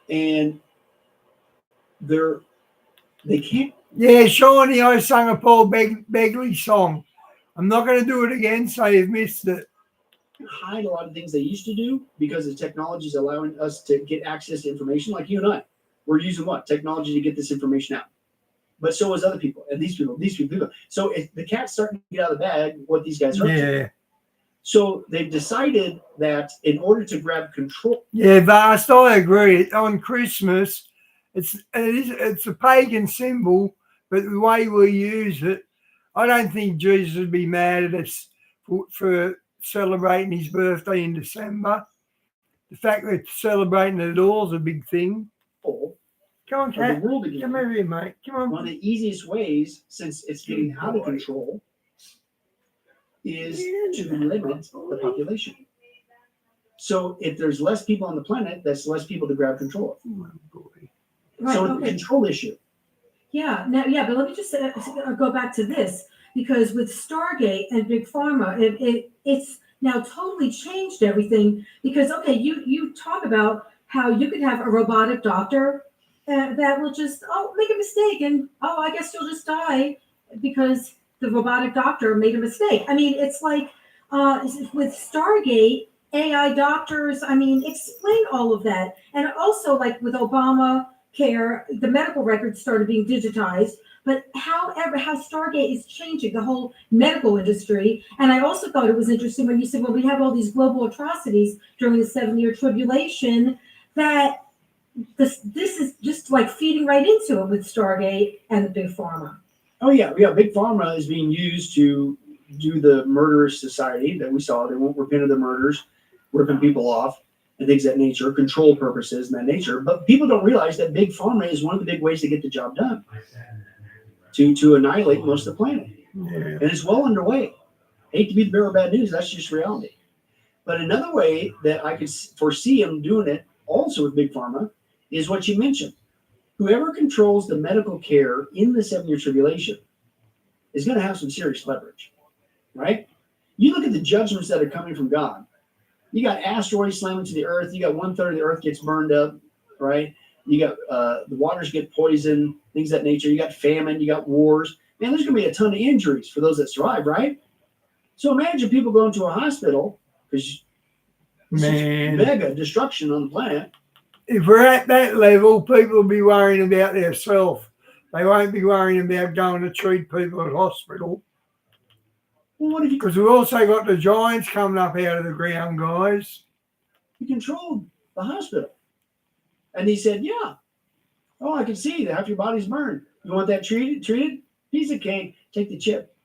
And they can't. Yeah, Shawnee, I sang a Paul Begley song. I'm not going to do it again, so you've missed it. Hide a lot of things they used to do because the technology is allowing us to get access to information like you and I. were using what? Technology to get this information out. But so was other people, and these people. So the cat's starting to get out of the bag what these guys are up to. Yeah. So they've decided that in order to grab control. Yeah, Vast, I agree. On Christmas, it's a pagan symbol, but the way we use it, I don't think Jesus would be mad at us for celebrating his birthday in December. The fact that celebrating it all is a big thing. Come on, Cat. The world again. Come over here, mate. Come on. One of the easiest ways, since it's getting out of control, is to limit the population. So if there's less people on the planet, that's less people to grab control of. Right, So it's okay. a control issue. Yeah, but let me just go back to this, because with Stargate and Big Pharma, it's now totally changed everything. Because okay, you talk about how you could have a robotic doctor that will just make a mistake, and I guess you'll just die because the robotic doctor made a mistake. I mean, it's like with Stargate, AI doctors. I mean, explain all of that, and also like with Obama Care, the medical records started being digitized. But how Stargate is changing the whole medical industry. And I also thought it was interesting when you said, well, we have all these global atrocities during the 7-year tribulation, that this is just like feeding right into it with Stargate and the Big Pharma. Oh yeah. Big Pharma is being used to do the murderous society that we saw. They won't repent of their murders, ripping people off, and things of that nature, control purposes and that nature. But people don't realize that Big Pharma is one of the big ways to get the job done, to annihilate most of the planet. Yeah. And it's well underway. Hate to be the bearer of bad news, that's just reality. But another way that I could foresee them doing it also with Big Pharma is what you mentioned. Whoever controls the medical care in the 7-year tribulation is going to have some serious leverage, right? You look at the judgments that are coming from God. You got asteroids slamming to the earth. You got 1/3 of the earth gets burned up, right? You got the waters get poisoned, things of that nature. You got famine. You got wars. Man, there's going to be a ton of injuries for those that survive, right? So imagine people going to a hospital because mega destruction on the planet. If we're at that level, people will be worrying about their self. They won't be worrying about going to treat people at hospital. Because we've also got the giants coming up out of the ground, guys. He controlled the hospital. And he said, yeah. Oh, I can see that half your body's burned. You want that treated? Piece of cake. Take the chip.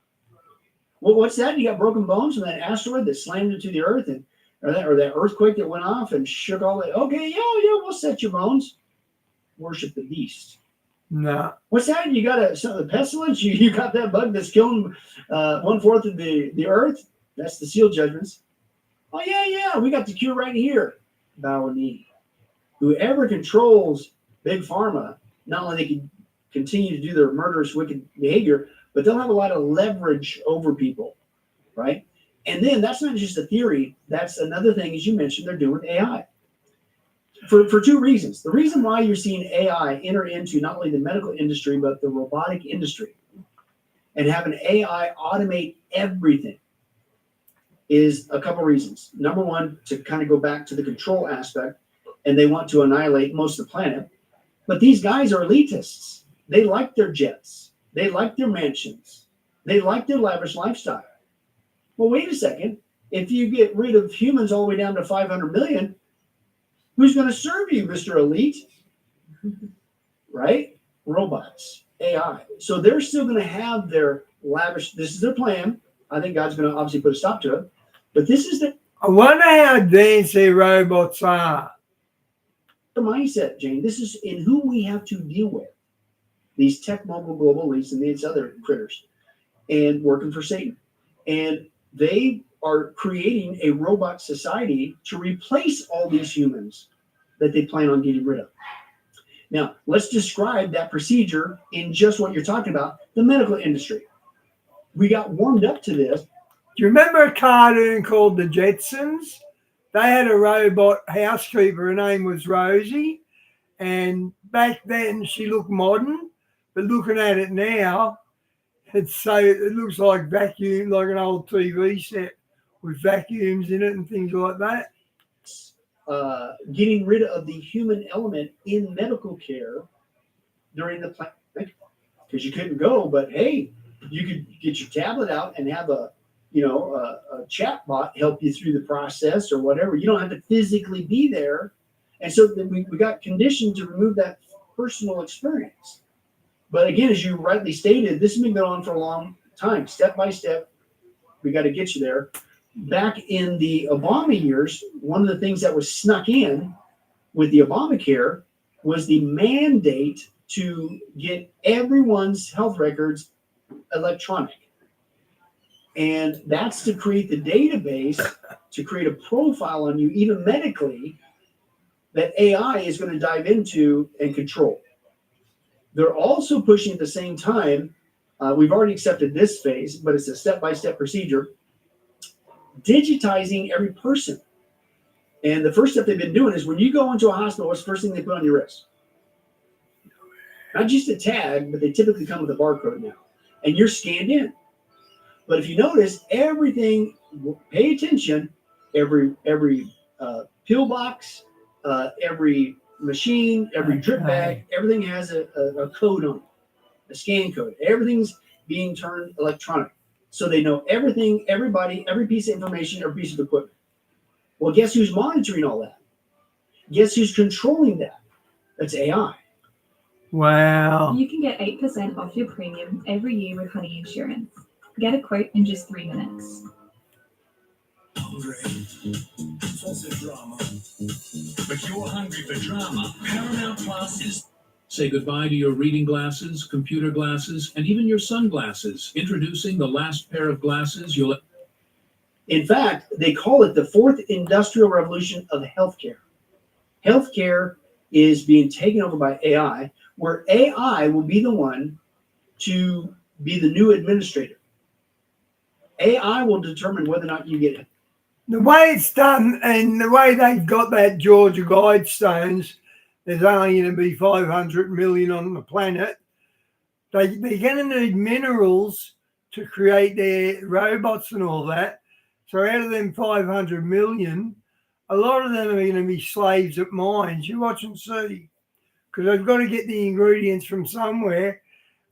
Well, what's that? You got broken bones from that asteroid that slammed into the earth, and or that earthquake that went off and shook all that. Okay, yeah, we'll set your bones. Worship the beast. No. What's that? You got the pestilence? You got that bug that's killing 1/4 of the earth? That's the seal judgments. Oh, yeah, we got the cure right here. Bow a knee. Whoever controls Big Pharma, not only they can continue to do their murderous, wicked behavior, but they'll have a lot of leverage over people, right? And then that's not just a theory. That's another thing, as you mentioned, they're doing with AI. For two reasons. The reason why you're seeing AI enter into not only the medical industry, but the robotic industry and have an AI automate everything is a couple reasons. Number one, to kind of go back to the control aspect, and they want to annihilate most of the planet. But these guys are elitists. They like their jets. They like their mansions. They like their lavish lifestyle. Well, wait a second. If you get rid of humans all the way down to 500 million, who's going to serve you, Mr. Elite? Right? Robots, AI. So they're still going to have their lavish, this is their plan. I think God's going to obviously put a stop to it. But this is I wonder how advanced their robots are. The mindset, Jane. This is in who we have to deal with. These tech mogul global elites and these other critters. And working for Satan. And they are creating a robot society to replace all these humans that they plan on getting rid of. Now, let's describe that procedure in just what you're talking about, the medical industry. We got warmed up to this. Do you remember a cartoon called The Jetsons? They had a robot housekeeper. Her name was Rosie. And back then she looked modern. But looking at it now, it looks like vacuum, like an old TV set with vacuums in it and things like that. getting rid of the human element in medical care during the pandemic, because you couldn't go, but hey, you could get your tablet out and have a chat bot help you through the process or whatever. You don't have to physically be there. And so then we got conditioned to remove that personal experience. But again, as you rightly stated, this has been going on for a long time, step by step. We got to get you there. Back in the Obama years, one of the things that was snuck in with the Obamacare was the mandate to get everyone's health records electronic. And that's to create the database, to create a profile on you, even medically, that AI is going to dive into and control. They're also pushing at the same time, we've already accepted this phase, but it's a step-by-step procedure, digitizing every person. And the first step they've been doing is when you go into a hospital, what's the first thing they put on your wrist? Not just a tag, but they typically come with a barcode now. And you're scanned in. But if you notice, everything, pay attention, every pill box, every machine, every drip bag, everything has a code on it, a scan code. Everything's being turned electronic. So they know everything, everybody, every piece of information, every piece of equipment. Well, guess who's monitoring all that? Guess who's controlling that? That's AI. Wow. You can get 8% off your premium every year with Honey Insurance. Get a quote in just 3 minutes. But you're hungry for drama. Paramount Plus is. Say goodbye to your reading glasses, computer glasses, and even your sunglasses. Introducing the last pair of glasses you'll... In fact, they call it the fourth industrial revolution of healthcare. Healthcare is being taken over by AI, where AI will be the one to be the new administrator. AI will determine whether or not you get it. The way it's done and the way they've got that Georgia Guidestones, there's only going to be 500 million on the planet. They're going to need minerals to create their robots and all that. So out of them 500 million, a lot of them are going to be slaves at mines. You watch and see. Because they've got to get the ingredients from somewhere.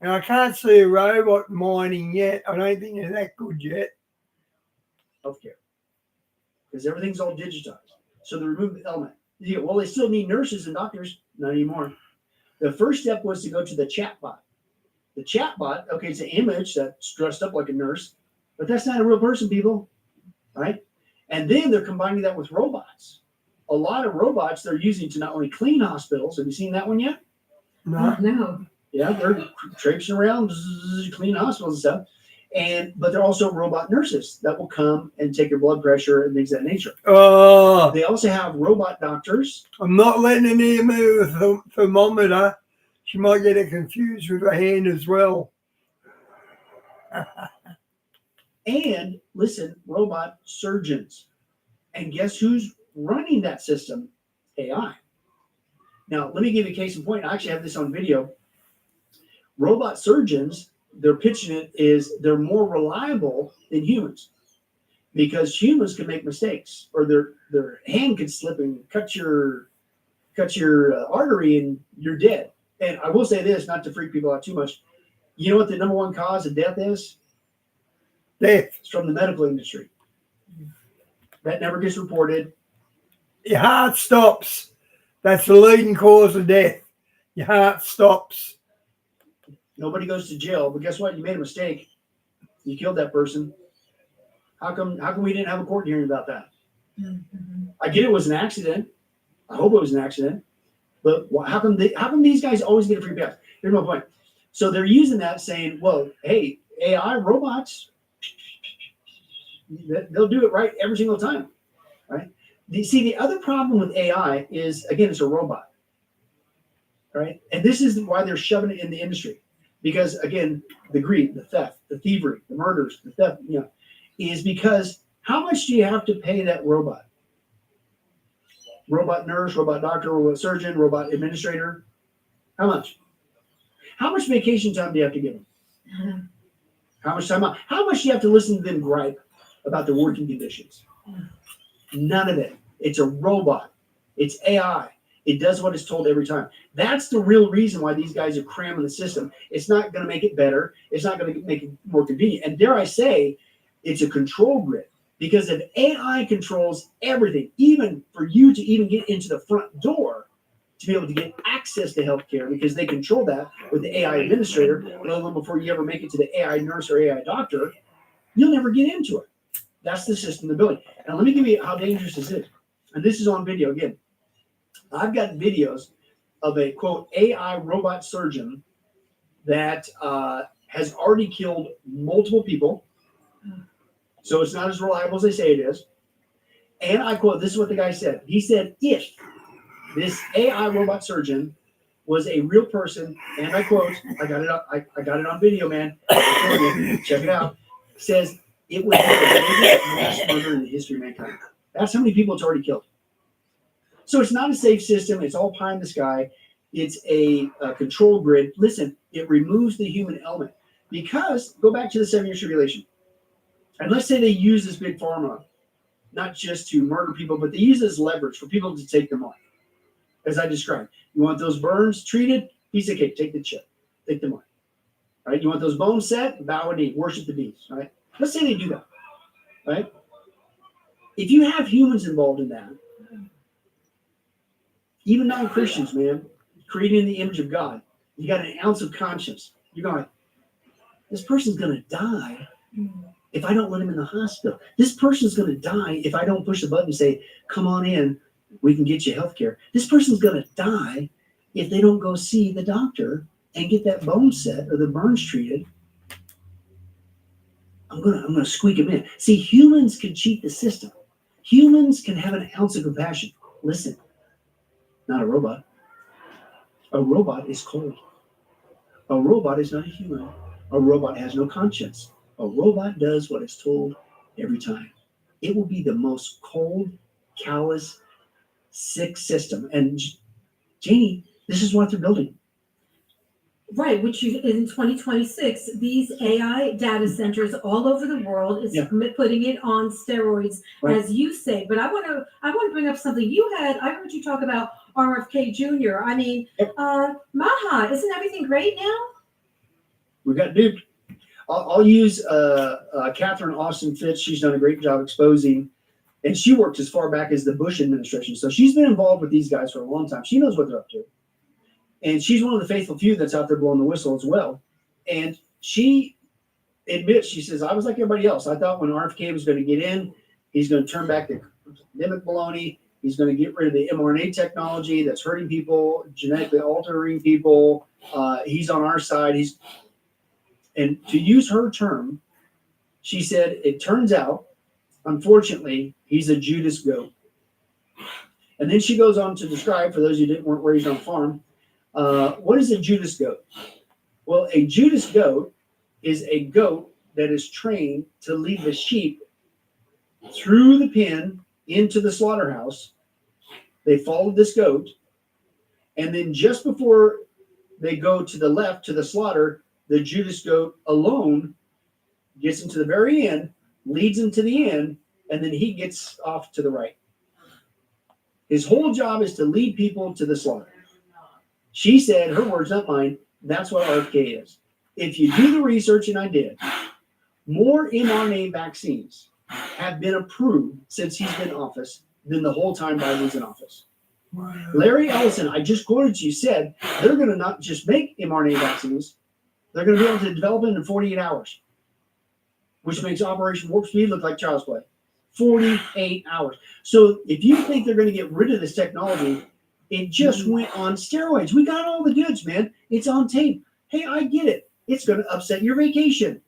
And I can't see a robot mining yet. I don't think they're that good yet. Healthcare. Because everything's all digitized. So they remove the element. Yeah, well, they still need nurses and doctors. Not anymore. The first step was to go to the chatbot. The chatbot, okay, it's an image that's dressed up like a nurse, but that's not a real person, people, right? And then they're combining that with robots. A lot of robots they're using to not only clean hospitals. Have you seen that one yet? No. Yeah, they're traipsing around, cleaning hospitals and stuff. But they're also robot nurses that will come and take your blood pressure and things of that nature. Oh, They also have robot doctors. I'm not letting her near me with a thermometer. She might get it confused with her hand as well. And listen, robot surgeons. And guess who's running that system? AI. Now, let me give you a case in point. I actually have this on video. Robot surgeons, they're pitching it is they're more reliable than humans because humans can make mistakes or their hand could slip and cut your artery and you're dead. And I will say this, not to freak people out too much. You know what the number one cause of death is? Death. It's from the medical industry. That never gets reported. Your heart stops. That's the leading cause of death. Your heart stops. Nobody goes to jail, but guess what? You made a mistake. You killed that person. How come we didn't have a court hearing about that? Mm-hmm. I get it was an accident. I hope it was an accident. But how come these guys always get a free pass? Here's my point. So they're using that saying, well, hey, AI robots, they'll do it right every single time, right? The other problem with AI is, again, it's a robot, right? And this is why they're shoving it in the industry. Because, again, the greed, the theft, the thievery, the murders, the theft, is because how much do you have to pay that robot? Robot nurse, robot doctor, robot surgeon, robot administrator. How much? How much vacation time do you have to give them? How much time? How much do you have to listen to them gripe about their working conditions? None of it. It's a robot. It's AI. It does what it's told every time. That's the real reason why these guys are cramming the system. It's not going to make it better. It's not going to make it more convenient. And dare I say, it's a control grid. Because if AI controls everything, even for you to even get into the front door to be able to get access to healthcare, because they control that with the AI administrator, let alone before you ever make it to the AI nurse or AI doctor, you'll never get into it. That's the system they're building. Now, let me give you how dangerous this is. And this is on video again. I've got videos of a, quote, AI robot surgeon that has already killed multiple people. So it's not as reliable as they say it is. And I quote, this is what the guy said. He said, if this AI robot surgeon was a real person, and I quote, I got it on video, man. Check it out. Says it would be the biggest mass murder in the history of mankind. That's how many people it's already killed. So it's not a safe system. It's all pie in the sky. It's a control grid. Listen, it removes the human element because go back to the 7-year tribulation. And let's say they use this big pharma, not just to murder people, but they use this leverage for people to take them on. As I described, you want those burns treated? Piece of cake, take the chip, take them on. Right? You want those bones set? Bow a knee, worship the beast. Right? Let's say they do that. Right? If you have humans involved in that, even non-Christians, man, created in the image of God, you got an ounce of conscience. You're going, this person's going to die if I don't let him in the hospital. This person's going to die if I don't push the button and say, come on in, we can get you health care. This person's going to die if they don't go see the doctor and get that bone set or the burns treated. I'm gonna squeak them in. See, humans can cheat the system. Humans can have an ounce of compassion. Listen, not a robot. A robot is cold. A robot is not a human. A robot has no conscience. A robot does what it's told every time. It will be the most cold, callous, sick system. And Janie, this is what they're building. Right, which in 2026, these AI data centers all over the world is putting it on steroids, as you say. But I want to bring up something you had. I heard you talk about RFK Jr. I mean, Maha, isn't everything great now? We got duped. I'll use Catherine Austin Fitts. She's done a great job exposing, and she worked as far back as the Bush administration. So she's been involved with these guys for a long time. She knows what they're up to. And she's one of the faithful few that's out there blowing the whistle as well. And she admits, she says, I was like everybody else. I thought when RFK was going to get in, he's going to turn back the pandemic baloney. He's going to get rid of the mRNA technology that's hurting people, genetically altering people. He's on our side. And to use her term, she said, it turns out, unfortunately, he's a Judas goat. And then she goes on to describe, for those who weren't raised on a farm, what is a Judas goat? Well, a Judas goat is a goat that is trained to lead the sheep through the pen into the slaughterhouse. They follow this goat, and then just before they go to the left to the slaughter, the Judas goat alone gets them to the very end, leads them to the end, and then he gets off to the right. His whole job is to lead people to the slaughter. She said, her words, not mine, that's what RFK is. If you do the research, and I did, more mRNA vaccines have been approved since he's been in office than the whole time Biden was in office. Wow. Larry Ellison, I just quoted you, said they're going to not just make mRNA vaccines, they're going to be able to develop it in 48 hours, which makes Operation Warp Speed look like child's play. 48 hours. So if you think they're going to get rid of this technology, it just went on steroids. We got all the goods, man. It's on tape. Hey, I get it. It's going to upset your vacation.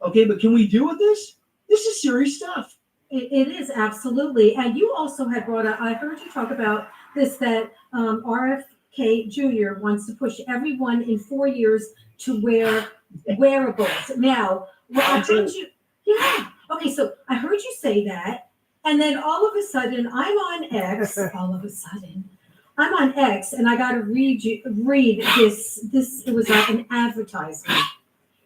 Okay, but can we deal with this? This is serious stuff. It is, absolutely. And you also had brought up, I heard you talk about this, that RFK Jr. wants to push everyone in 4 years to wear wearables. Now, I heard you, okay, so I heard you say that, and then all of a sudden, I'm on X, I'm on X, and I got to read this, it was like an advertisement.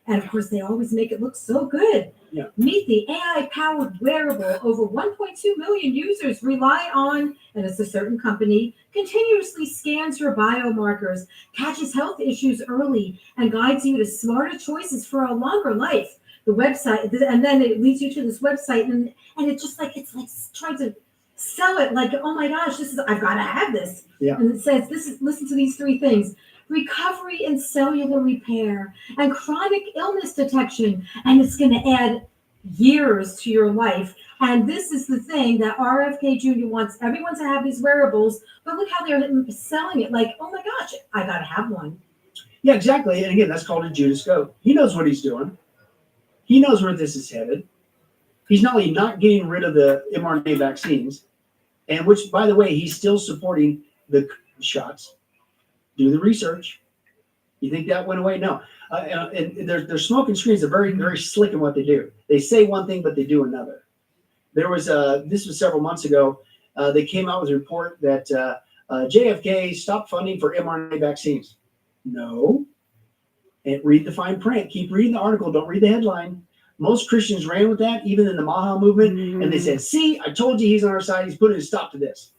And of course, they always make it look so good. Yeah. Meet the AI-powered wearable over 1.2 million users rely on, and it's a certain company, continuously scans your biomarkers, catches health issues early, and guides you to smarter choices for a longer life. The website, and then it leads you to this website, and it's just like, it's like trying to sell it like, oh my gosh, I've got to have this. Yeah. And it says, listen to these 3 things: recovery and cellular repair, and chronic illness detection. And it's going to add years to your life. And this is the thing that RFK Jr. wants everyone to have these wearables. But look how they're selling it like, oh my gosh, I got to have one. Yeah, exactly. And again, that's called a Judas Goat. He knows what he's doing. He knows where this is headed. He's not only not getting rid of the mRNA vaccines, and which, by the way, he's still supporting the shots. Do the research. You think that went away? No. And their smoke and screens are very, very slick in what they do. They say one thing, but they do another. There was this was several months ago. They came out with a report that JFK stopped funding for mRNA vaccines. No. And read the fine print. Keep reading the article. Don't read the headline. Most Christians ran with that, even in the Maha movement, and they said, see, I told you he's on our side. He's putting a stop to this.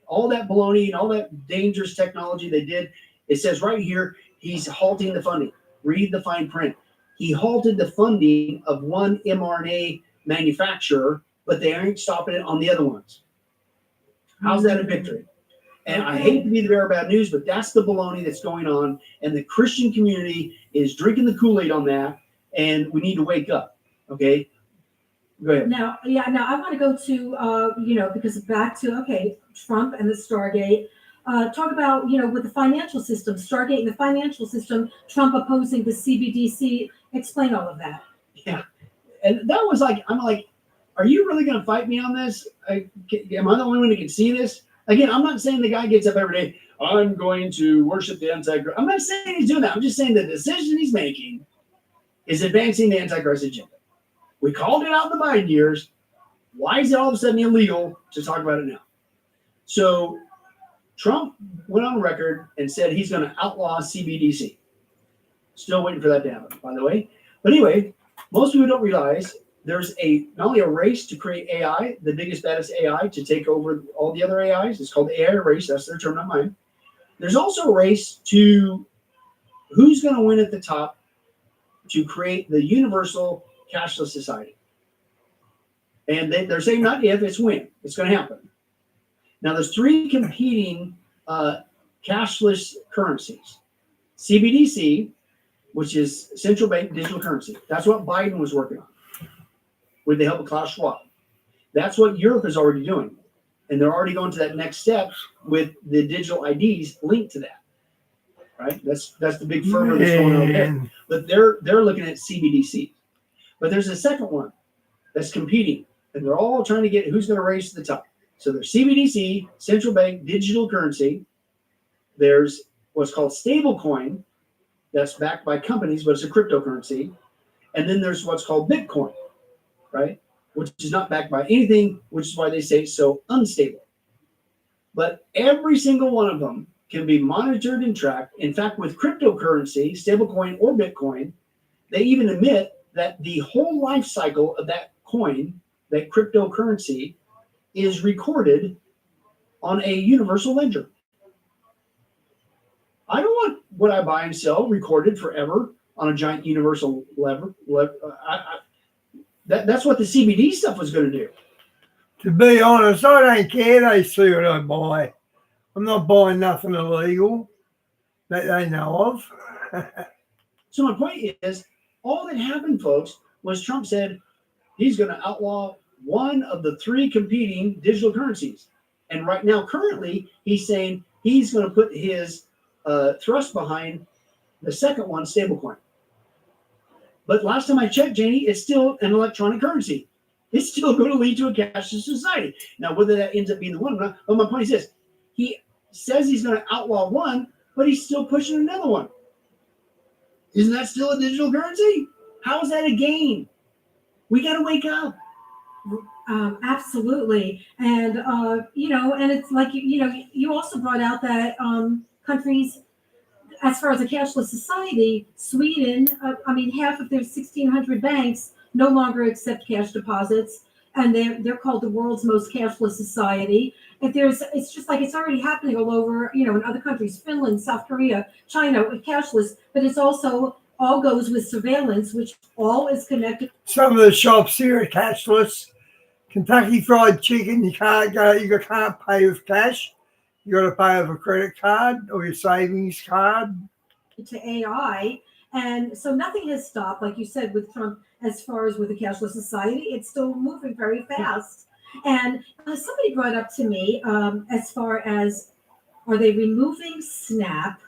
All that baloney and all that dangerous technology they did, it says right here, he's halting the funding. Read the fine print. He halted the funding of one mRNA manufacturer, but they aren't stopping it on the other ones. How's that a victory? And I hate to be the bearer of bad news, but that's the baloney that's going on, and the Christian community is drinking the Kool-Aid on that, and we need to wake up. Okay, go ahead. Now, I want to go to, because back to, Trump and the Stargate. Talk about, with the financial system, Stargate and the financial system, Trump opposing the CBDC. Explain all of that. Yeah. And that was like, I'm like, are you really going to fight me on this? Am I the only one who can see this? Again, I'm not saying the guy gets up every day, I'm going to worship the Antichrist. I'm not saying he's doing that. I'm just saying the decision he's making is advancing the Antichrist agenda. We called it out in the Biden years. Why is it all of a sudden illegal to talk about it now? So Trump went on record and said he's going to outlaw CBDC. Still waiting for that to happen, by the way. But anyway, most people don't realize there's not only a race to create AI, the biggest, baddest AI to take over all the other AIs. It's called the AI race. That's their term, not mine. There's also a race to who's going to win at the top to create the universal cashless society. And they're saying not if, it's when. It's going to happen. Now, there's 3 competing cashless currencies. CBDC, which is central bank digital currency. That's what Biden was working on with the help of Klaus Schwab. That's what Europe is already doing. And they're already going to that next step with the digital IDs linked to that. Right? That's the big fervor that's going on there. But they're looking at CBDC. But there's a second one that's competing, and they're all trying to get who's going to race to the top. So there's CBDC, central bank digital currency. There's what's called stablecoin, that's backed by companies, but it's a cryptocurrency. And then there's what's called Bitcoin, right? Which is not backed by anything, which is why they say it's so unstable. But every single one of them can be monitored and tracked. In fact, with cryptocurrency, stablecoin or Bitcoin, they even admit that the whole life cycle of that coin, that cryptocurrency, is recorded on a universal ledger. I don't want what I buy and sell recorded forever on a giant universal lever. That's what the CBD stuff was going to do. To be honest, I don't care. They see what I buy. I'm not buying nothing illegal that they know of. So my point is, all that happened, folks, was Trump said he's going to outlaw one of the 3 competing digital currencies. And right now, currently, he's saying he's going to put his thrust behind the second one, stablecoin. But last time I checked, Janie, it's still an electronic currency. It's still going to lead to a cashless society. Now, whether that ends up being the one or not, but my point is this. He says he's going to outlaw one, but he's still pushing another one. Isn't that still a digital currency? How is that a gain? We got to wake up. Absolutely. And, and it's like, you also brought out that countries, as far as a cashless society, Sweden, half of their 1,600 banks no longer accept cash deposits, and they're called the world's most cashless society. It's just like it's already happening all over, in other countries, Finland, South Korea, China, cashless, but it's also all goes with surveillance, which all is connected. Some of the shops here are cashless. Kentucky Fried Chicken, you can't pay with cash. You got to pay with a credit card or your savings card. To AI, and so nothing has stopped, like you said, with Trump. As far as with the cashless society, it's still moving very fast. And somebody brought up to me, as far as, are they removing SNAP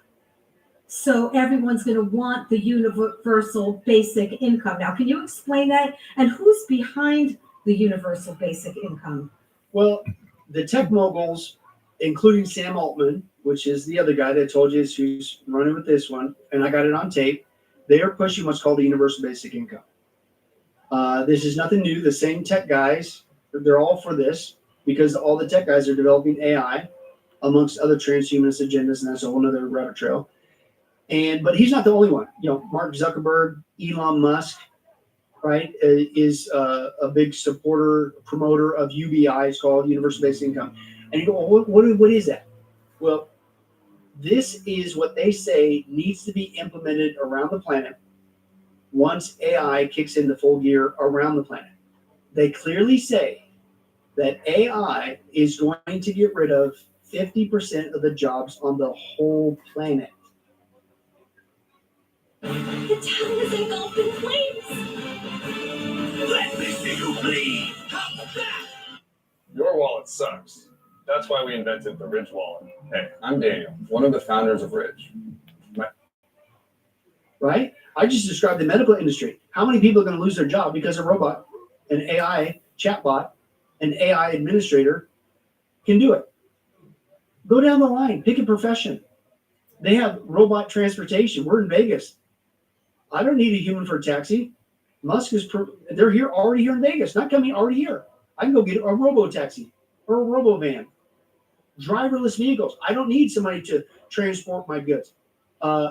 so everyone's going to want the universal basic income? Now, can you explain that? And who's behind the universal basic income? Well, the tech moguls, including Sam Altman, which is the other guy that I told you who's running with this one, and I got it on tape, they are pushing what's called the universal basic income. This is nothing new. The same tech guys, they're all for this because all the tech guys are developing AI amongst other transhumanist agendas, and that's a whole other rabbit trail. But he's not the only one. Mark Zuckerberg, Elon Musk, right, is a big supporter, promoter of UBI. It's called Universal Basic Income. And you go, well, what is that? Well, this is what they say needs to be implemented around the planet once AI kicks into full gear around the planet. They clearly say that AI is going to get rid of 50% of the jobs on the whole planet. The town is engulfed in flames. Let me see you bleed. How about that? Your wallet sucks. That's why we invented the Ridge wallet. Hey, I'm Daniel, one of the founders of Ridge. Right? I just described the medical industry. How many people are going to lose their job because a robot, an AI chatbot, an AI administrator can do it? Go down the line, pick a profession. They have robot transportation. We're in Vegas. I don't need a human for a taxi. Musk is, they're here, already here in Vegas, not coming, already here. I can go get a robo-taxi or a robo-van. Driverless vehicles. I don't need somebody to transport my goods.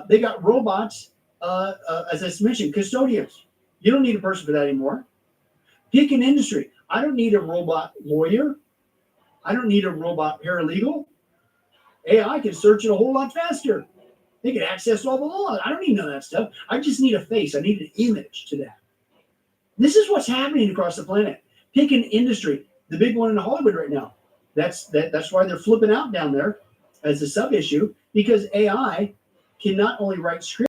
They got robots, as I mentioned, custodians. You don't need a person for that anymore. Pick an industry. I don't need a robot lawyer. I don't need a robot paralegal. AI can search it a whole lot faster. They can access all the laws. I don't need none of that stuff. I just need a face. I need an image to that. This is what's happening across the planet. Pick an industry. The big one in Hollywood right now. That's why they're flipping out down there as a sub issue, because AI can not only write scripts,